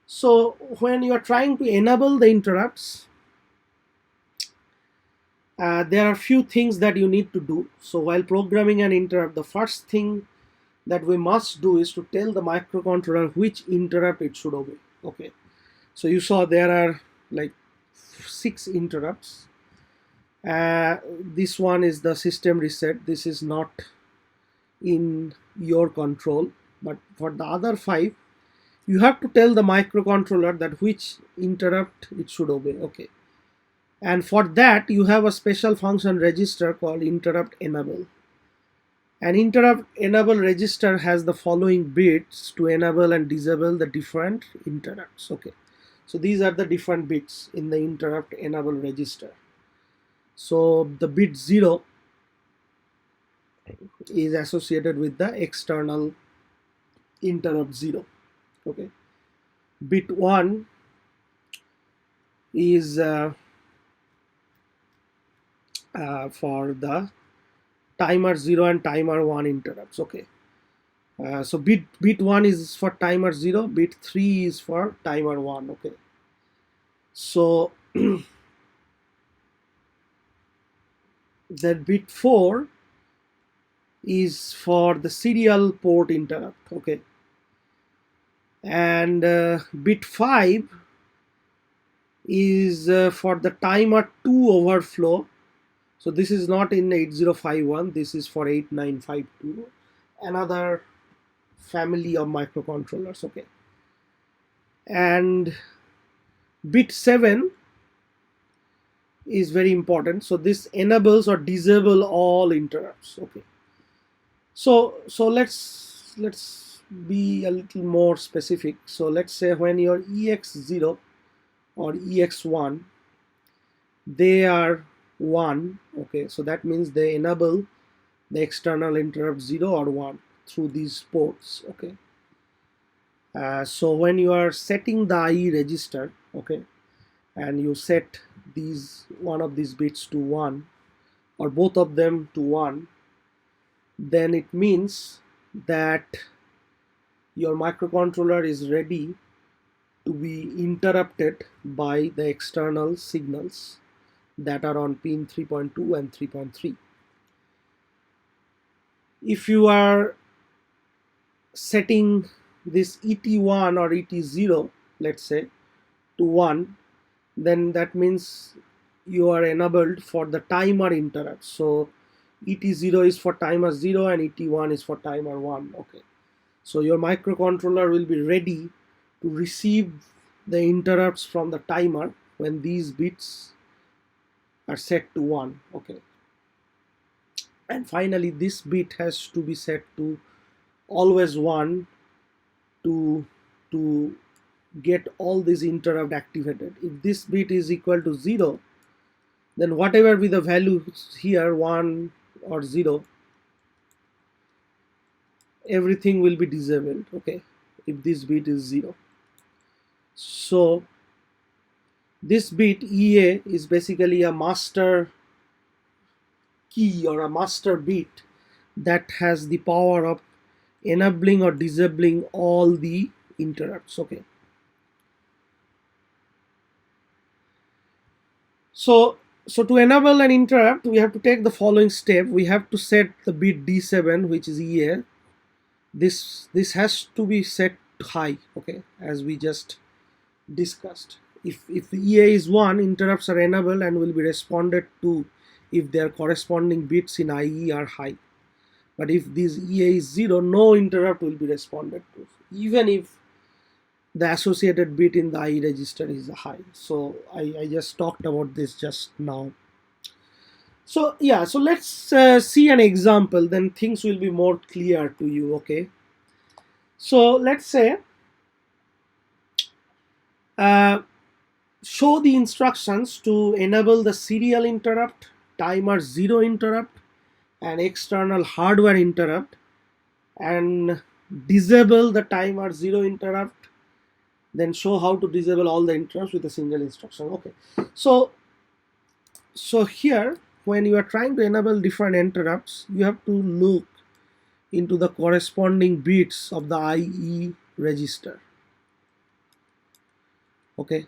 So when you are trying to enable the interrupts, there are few things that you need to do. So while programming an interrupt, the first thing that we must do is to tell the microcontroller which interrupt it should obey. Okay, so you saw there are like 6 interrupts. This one is the system reset. This is not in your control, but for the other 5 you have to tell the microcontroller that which interrupt it should obey. Okay, and for that you have a special function register called interrupt enable. An interrupt enable register has the following bits to enable and disable the different interrupts. Okay, so these are the different bits in the interrupt enable register. So the bit 0 is associated with the external interrupt 0. Okay, bit 1 is for the timer 0 and timer 1 interrupts. Okay, so bit 1 is for timer 0, bit 3 is for timer 1. Okay, so that bit 4 is for the serial port interrupt. Okay, and bit 5 is for the timer 2 overflow. So this is not in 8051, this is for 8952, another family of microcontrollers. Okay, and bit 7 is very important. So this enables or disable all interrupts. Okay, so let's be a little more specific. So let's say when your ex0 or ex1, they are 1. Okay, so that means they enable the external interrupt 0 or 1 through these ports. Okay, so when you are setting the IE register, okay, and you set one of these bits to 1 or both of them to 1, then it means that your microcontroller is ready to be interrupted by the external signals that are on pin 3.2 and 3.3. If you are setting this ET1 or ET0, let's say, to 1, then that means you are enabled for the timer interrupt. So ET0 is for timer 0 and ET1 is for timer 1. Okay, so your microcontroller will be ready to receive the interrupts from the timer when these bits are set to 1. Okay, and finally this bit has to be set to always 1 to get all these interrupt activated. If this bit is equal to 0, then whatever be the values here, 1 or 0, everything will be disabled. Okay, if this bit is 0. So this bit EA is basically a master key or a master bit that has the power of enabling or disabling all the interrupts. Okay, so to enable an interrupt, we have to take the following step. We have to set the bit D7, which is EA. This has to be set to high. Okay, as we just discussed. If EA is 1, interrupts are enabled and will be responded to if their corresponding bits in IE are high. But if this EA is 0, no interrupt will be responded to, even if the associated bit in the IE register is high. So I just talked about this just now. So yeah, so let's see an example, then things will be more clear to you. Okay, so let's say show the instructions to enable the serial interrupt, timer 0 interrupt, and external hardware interrupt, and disable the timer 0 interrupt, then show how to disable all the interrupts with a single instruction. Okay, so So here, when you are trying to enable different interrupts, you have to look into the corresponding bits of the IE register. Okay.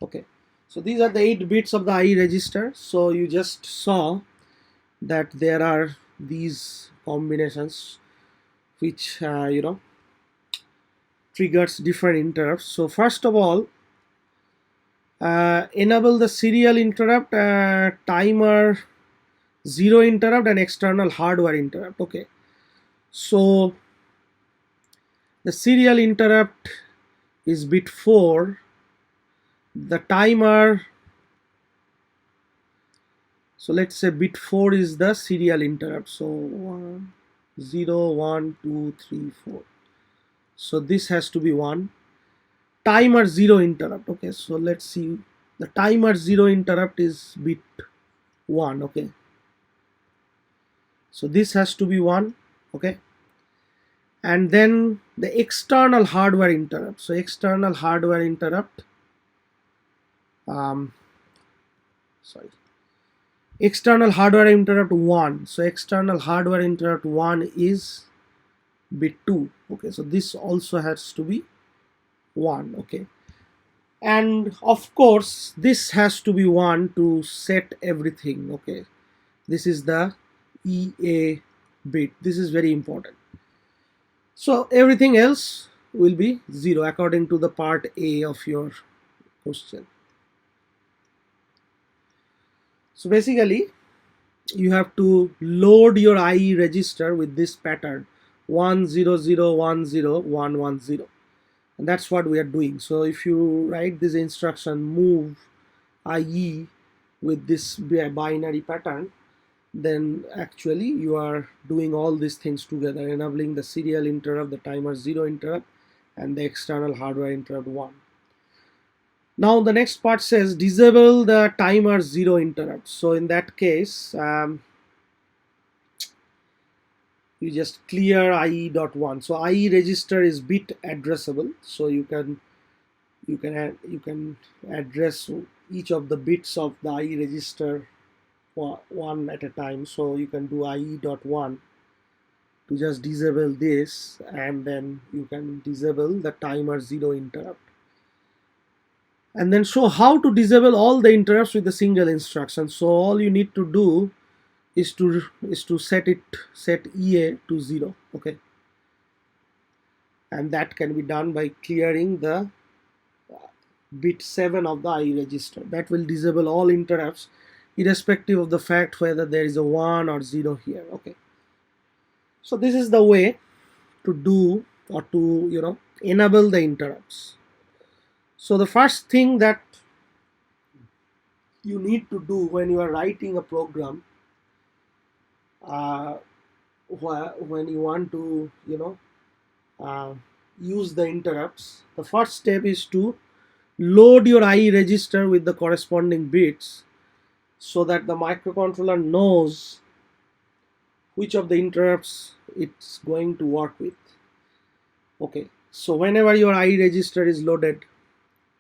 Okay. So these are the 8 bits of the IE register. So you just saw that there are these combinations which triggers different interrupts. So first of all, enable the serial interrupt, timer 0 interrupt, and external hardware interrupt. Okay, so the serial interrupt is bit 4, the timer, so let's say bit 4 is the serial interrupt. So 1 0 1 2 3 4, so this has to be 1. Timer 0 interrupt. Okay, so let's see, the timer 0 interrupt is bit 1. Okay, so this has to be 1. Okay, and then the external hardware interrupt. So external hardware interrupt, um, sorry, external hardware interrupt 1. So external hardware interrupt 1 is bit 2. Okay, so this also has to be 1. Okay, and of course this has to be 1 to set everything. Okay, this is the EA bit. This is very important. So everything else will be 0 according to the part A of your question. So basically you have to load your IE register with this pattern 100101110, and that's what we are doing. So if you write this instruction move IE with this binary pattern, then actually you are doing all these things together, enabling the serial interrupt, the timer 0 interrupt, and the external hardware interrupt 1. Now the next part says disable the timer 0 interrupt. So in that case, you just clear IE.1. So IE register is bit addressable, so you can address each of the bits of the IE register one at a time. So you can do IE.1 to just disable this, and then you can disable the timer 0 interrupt, and then show how to disable all the interrupts with a single instruction. So all you need to do is to set EA to 0. Okay, and that can be done by clearing the bit 7 of the IE register. That will disable all interrupts irrespective of the fact whether there is a 1 or 0 here. Okay, so this is the way to do, or to enable the interrupts. So the first thing that you need to do when you are writing a program, uh, when you want to uh, use the interrupts, the first step is to load your IE register with the corresponding bits so that the microcontroller knows which of the interrupts it's going to work with. Okay, so whenever your IE register is loaded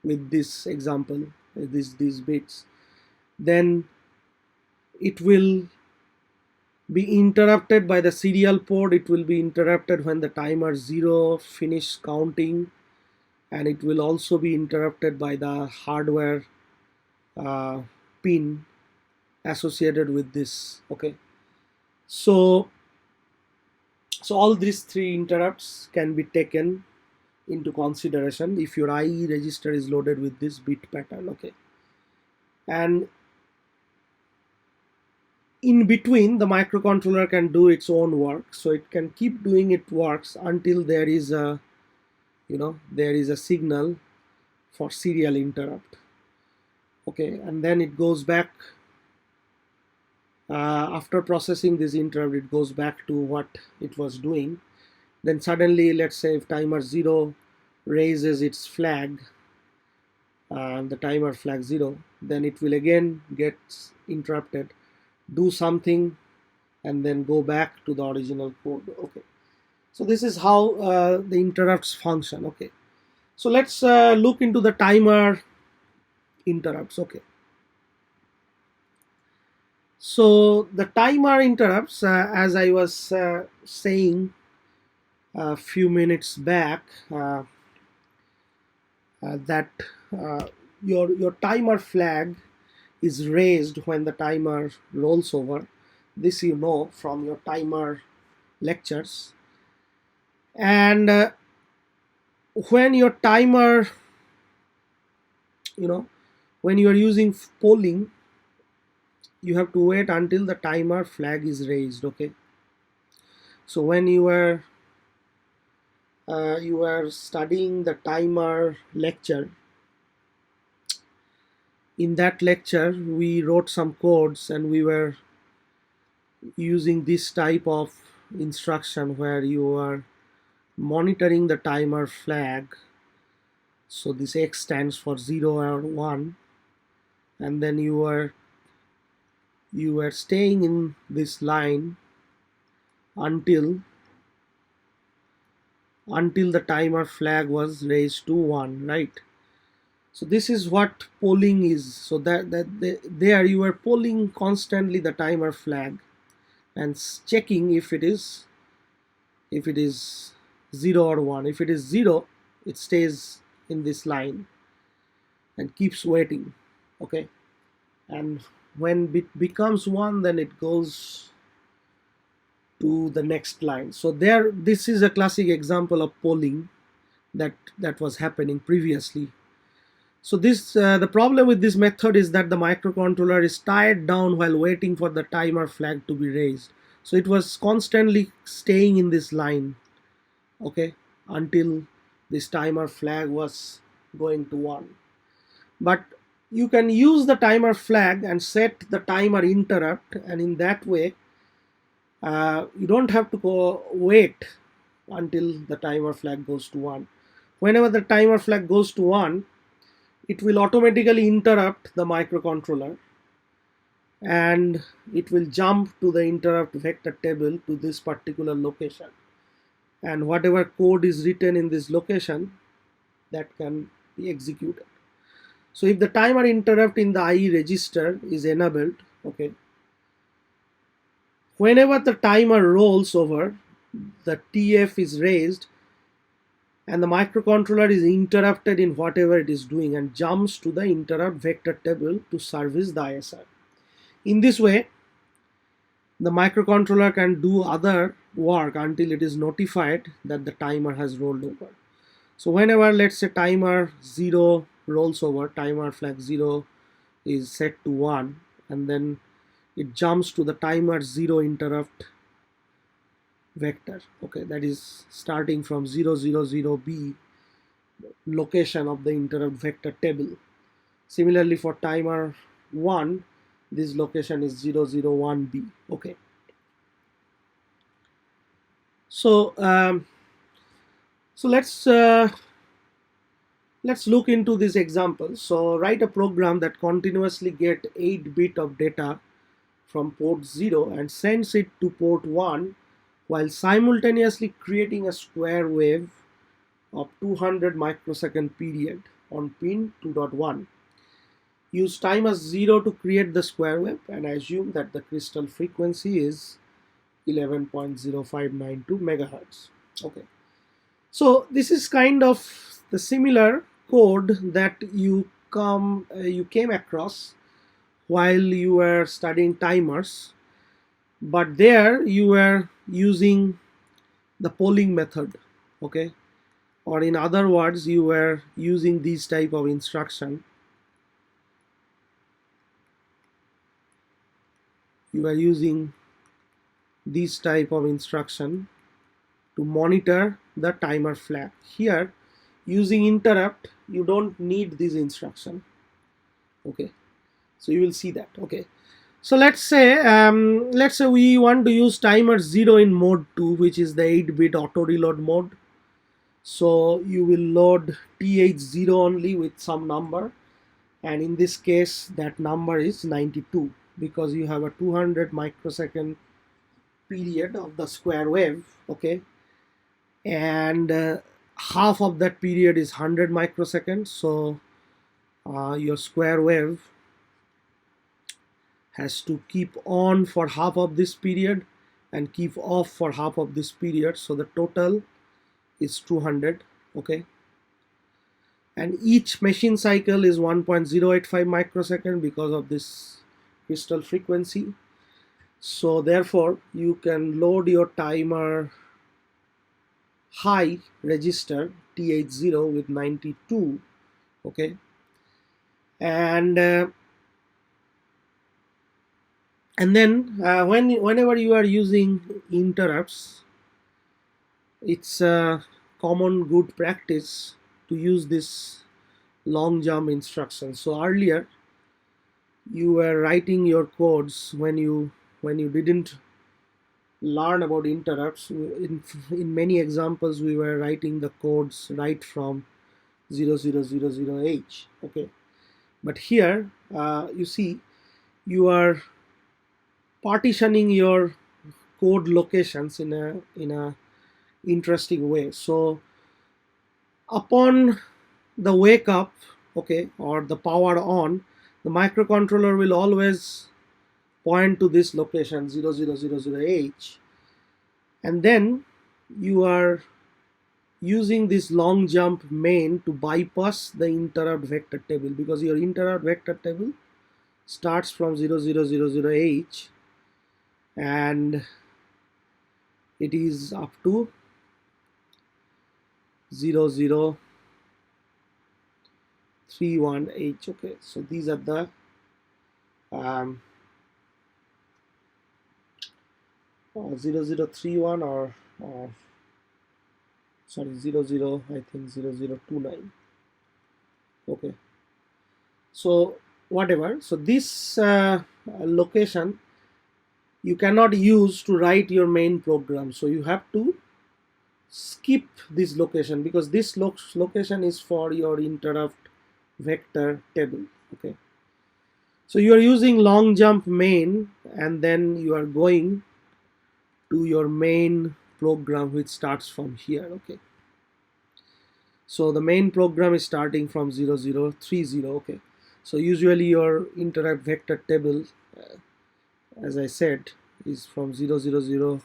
with this example, these bits, then it will be interrupted by the serial port. It will be interrupted when the timer 0 finish counting, and it will also be interrupted by the hardware uh, pin associated with this. Okay, so all these 3 interrupts can be taken into consideration if your IE register is loaded with this bit pattern. Okay, and in between the microcontroller can do its own work, so it can keep doing its works until there is a signal for serial interrupt. Okay, and then it goes back, after processing this interrupt, it goes back to what it was doing. Then suddenly, let's say if timer 0 raises its flag, the timer flag 0, then it will again get interrupted, do something, and then go back to the original code. Okay, so this is how the interrupts function. Okay, So let's look into the timer interrupts. Okay, so the timer interrupts, as I was saying a few minutes back, that uh, your timer flag is raised when the timer rolls over. This you know from your timer lectures. And when your timer, you know, when you are using polling, you have to wait until the timer flag is raised. Okay, so when you are studying the timer lecture, in that lecture we wrote some codes and we were using this type of instruction where you are monitoring the timer flag. So this X stands for 0 or 1, and then you are staying in this line until the timer flag was raised to 1, right? So this is what polling is. So there you are polling constantly the timer flag and checking if it is 0 or 1. If it is 0, it stays in this line and keeps waiting. Okay, and when it becomes 1, then it goes to the next line. So there, this is a classic example of polling that was happening previously. So this the problem with this method is that the microcontroller is tied down while waiting for the timer flag to be raised. So it was constantly staying in this line, okay, until this timer flag was going to 1. But you can use the timer flag and set the timer interrupt, and in that way you don't have to wait until the timer flag goes to 1. Whenever the timer flag goes to 1, it will automatically interrupt the microcontroller and it will jump to the interrupt vector table to this particular location, and whatever code is written in this location, that can be executed. So if the timer interrupt in the IE register is enabled, okay, whenever the timer rolls over, the TF is raised and the microcontroller is interrupted in whatever it is doing and jumps to the interrupt vector table to service the ISR. In this way, the microcontroller can do other work until it is notified that the timer has rolled over. So whenever, let's say, timer 0 rolls over, timer flag 0 is set to 1, and then it jumps to the timer 0 interrupt vector, okay, that is starting from 000B location of the interrupt vector table. Similarly for timer 1, this location is 001B. Okay, so let's look into this example. So write a program that continuously get 8 bit of data from port 0 and sends it to port 1 while simultaneously creating a square wave of 200 microsecond period on pin 2.1. Use timer 0 to create the square wave and assume that the crystal frequency is 11.0592 megahertz. Okay, so this is kind of the similar code that you came across while you were studying timers, but there you were using the polling method, okay, or in other words, you were using this type of instruction. You are using this type of instruction to monitor the timer flag. Here, using interrupt, you don't need this instruction. Okay, so you will see that. Okay, so let's say we want to use timer 0 in mode 2, which is the 8-bit auto reload mode. So you will load TH0 only with some number, and in this case that number is 92 because you have a 200 microsecond period of the square wave. Okay, and half of that period is 100 microseconds. So your square wave has to keep on for half of this period and keep off for half of this period. So the total is 200. Okay, and each machine cycle is 1.085 microsecond because of this crystal frequency. So therefore you can load your timer high register TH0 with 92. Okay, and then whenever you are using interrupts, it's a common good practice to use this long jump instruction. So earlier you were writing your codes when you didn't learn about interrupts. In many examples we were writing the codes right from 0000h. Okay, but here you see you are partitioning your code locations in a interesting way. So upon the wake up, okay, or the power on, the microcontroller will always point to this location 0000h, and then you are using this long jump main to bypass the interrupt vector table, because your interrupt vector table starts from 0000h and it is up to 0031h. Okay, so these are the um, 0031 or sorry 00, I think 0029. Okay, so whatever, so this location you cannot use to write your main program, so you have to skip this location, because this location is for your interrupt vector table. Okay, so you are using long jump main and then you are going to your main program which starts from here. Okay, so the main program is starting from 0030. Okay, so usually your interrupt vector table, as I said, is from 000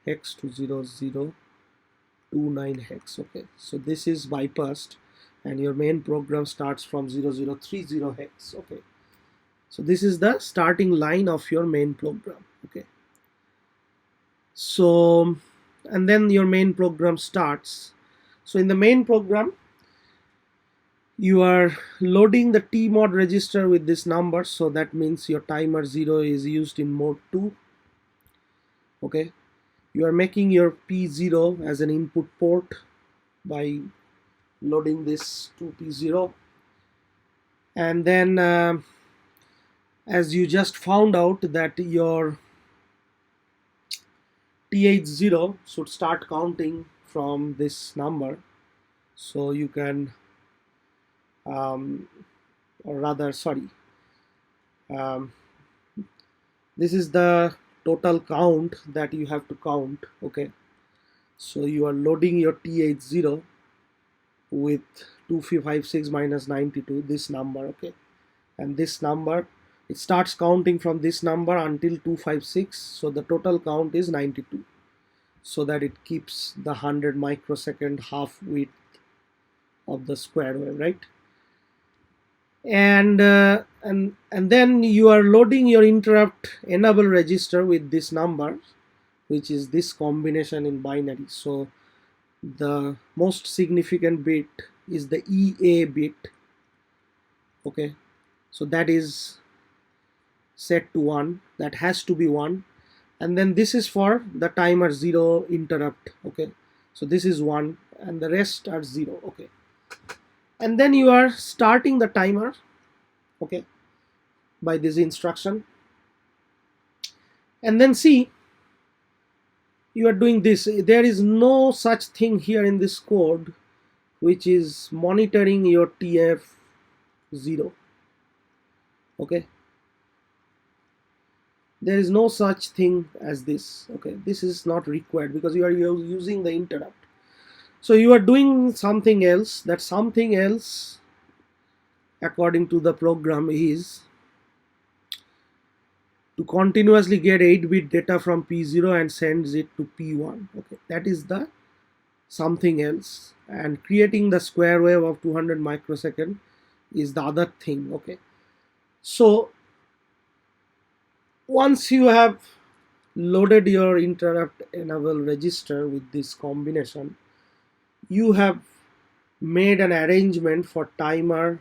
hex to 0029 hex. Okay, so this is bypassed and your main program starts from 0030 hex. Okay, so this is the starting line of your main program. Okay, so and then your main program starts. So in the main program you are loading the tmod register with this number, so that means your timer 0 is used in mode 2. Okay, you are making your P0 as an input port by loading this to P0, and then as you just found out that your TH0 should start counting from this number, so you can or rather sorry um, this is the total count that you have to count. Okay, so you are loading your TH0 with 256 minus 92, this number. Okay, and this number, it starts counting from this number until 256, so the total count is 92, so that it keeps the 100 microsecond half width of the square wave, right? And then you are loading your interrupt enable register with this number, which is this combination in binary. So the most significant bit is the EA bit. Okay, so that is set to 1, that has to be 1, and then this is for the timer 0 interrupt. Okay, so this is 1 and the rest are 0. Okay, and then you are starting the timer, okay, by this instruction, and then see you are doing this. There is no such thing here in this code which is monitoring your TF0. Okay, there is no such thing as this. Okay, this is not required because you are using the interrupt. So you are doing something else. That something else, according to the program, is to continuously get 8-bit data from P0 and sends it to P1. Okay, that is the something else. And creating the square wave of 200 microsecond is the other thing. Okay, so once you have loaded your interrupt enable register with this combination, you have made an arrangement for timer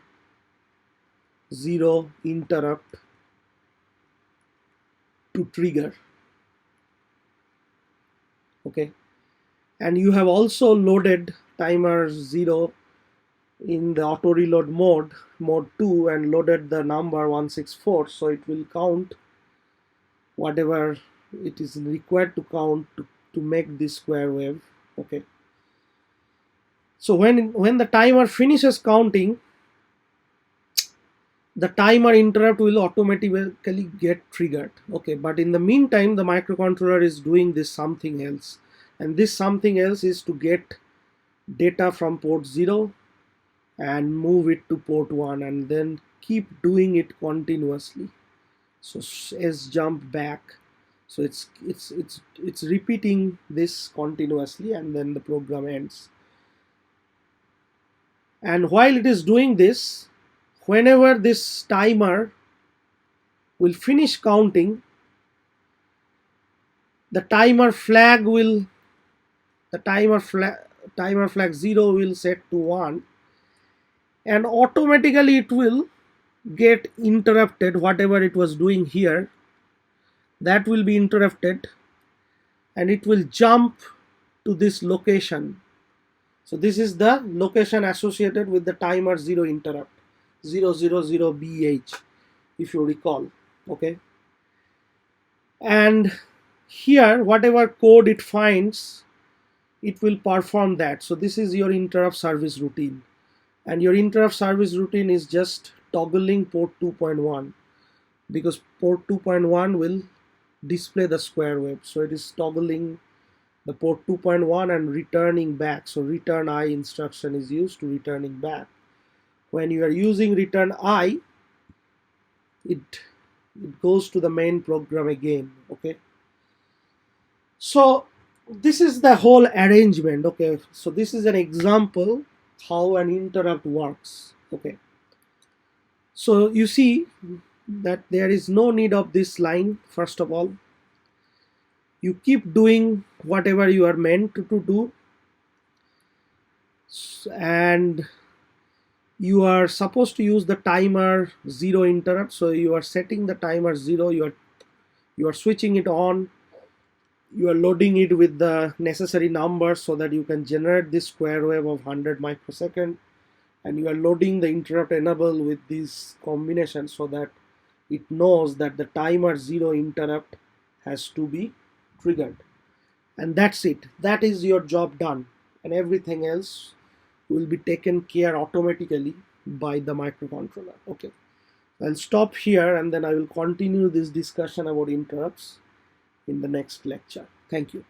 0 interrupt to trigger. Okay, and you have also loaded timer 0 in the auto reload mode 2, and loaded the number 164, so it will count whatever it is required to count to make this square wave. Okay, so when the timer finishes counting, the timer interrupt will automatically get triggered. Okay, but in the meantime the microcontroller is doing this something else, and this something else is to get data from port 0 and move it to port 1, and then keep doing it continuously. So s jump back, so it's repeating this continuously, and then the program ends. And while it is doing this, whenever this timer will finish counting, the timer flag 0 will set to 1, and automatically it will get interrupted. Whatever it was doing here, that will be interrupted, and it will jump to this location. So this is the location associated with the timer 0 interrupt, 000BH, if you recall. Okay, and here whatever code it finds, it will perform that. So this is your interrupt service routine, and your interrupt service routine is just toggling port 2.1, because port 2.1 will display the square wave, so it is toggling the port 2.1 and returning back. So return I instruction is used to returning back. When you are using return I, it goes to the main program again. Okay, so this is the whole arrangement. Okay, so this is an example how an interrupt works. Okay, so you see that there is no need of this line. First of all, you keep doing whatever you are meant to do, and you are supposed to use the timer 0 interrupt. So you are setting the timer 0, you are switching it on, you are loading it with the necessary numbers so that you can generate this square wave of 100 microsecond, and you are loading the interrupt enable with this combination so that it knows that the timer 0 interrupt has to be triggered. And that's it. That is your job done, and everything else will be taken care automatically by the microcontroller. Okay, I'll stop here, and then I will continue this discussion about interrupts in the next lecture. Thank you.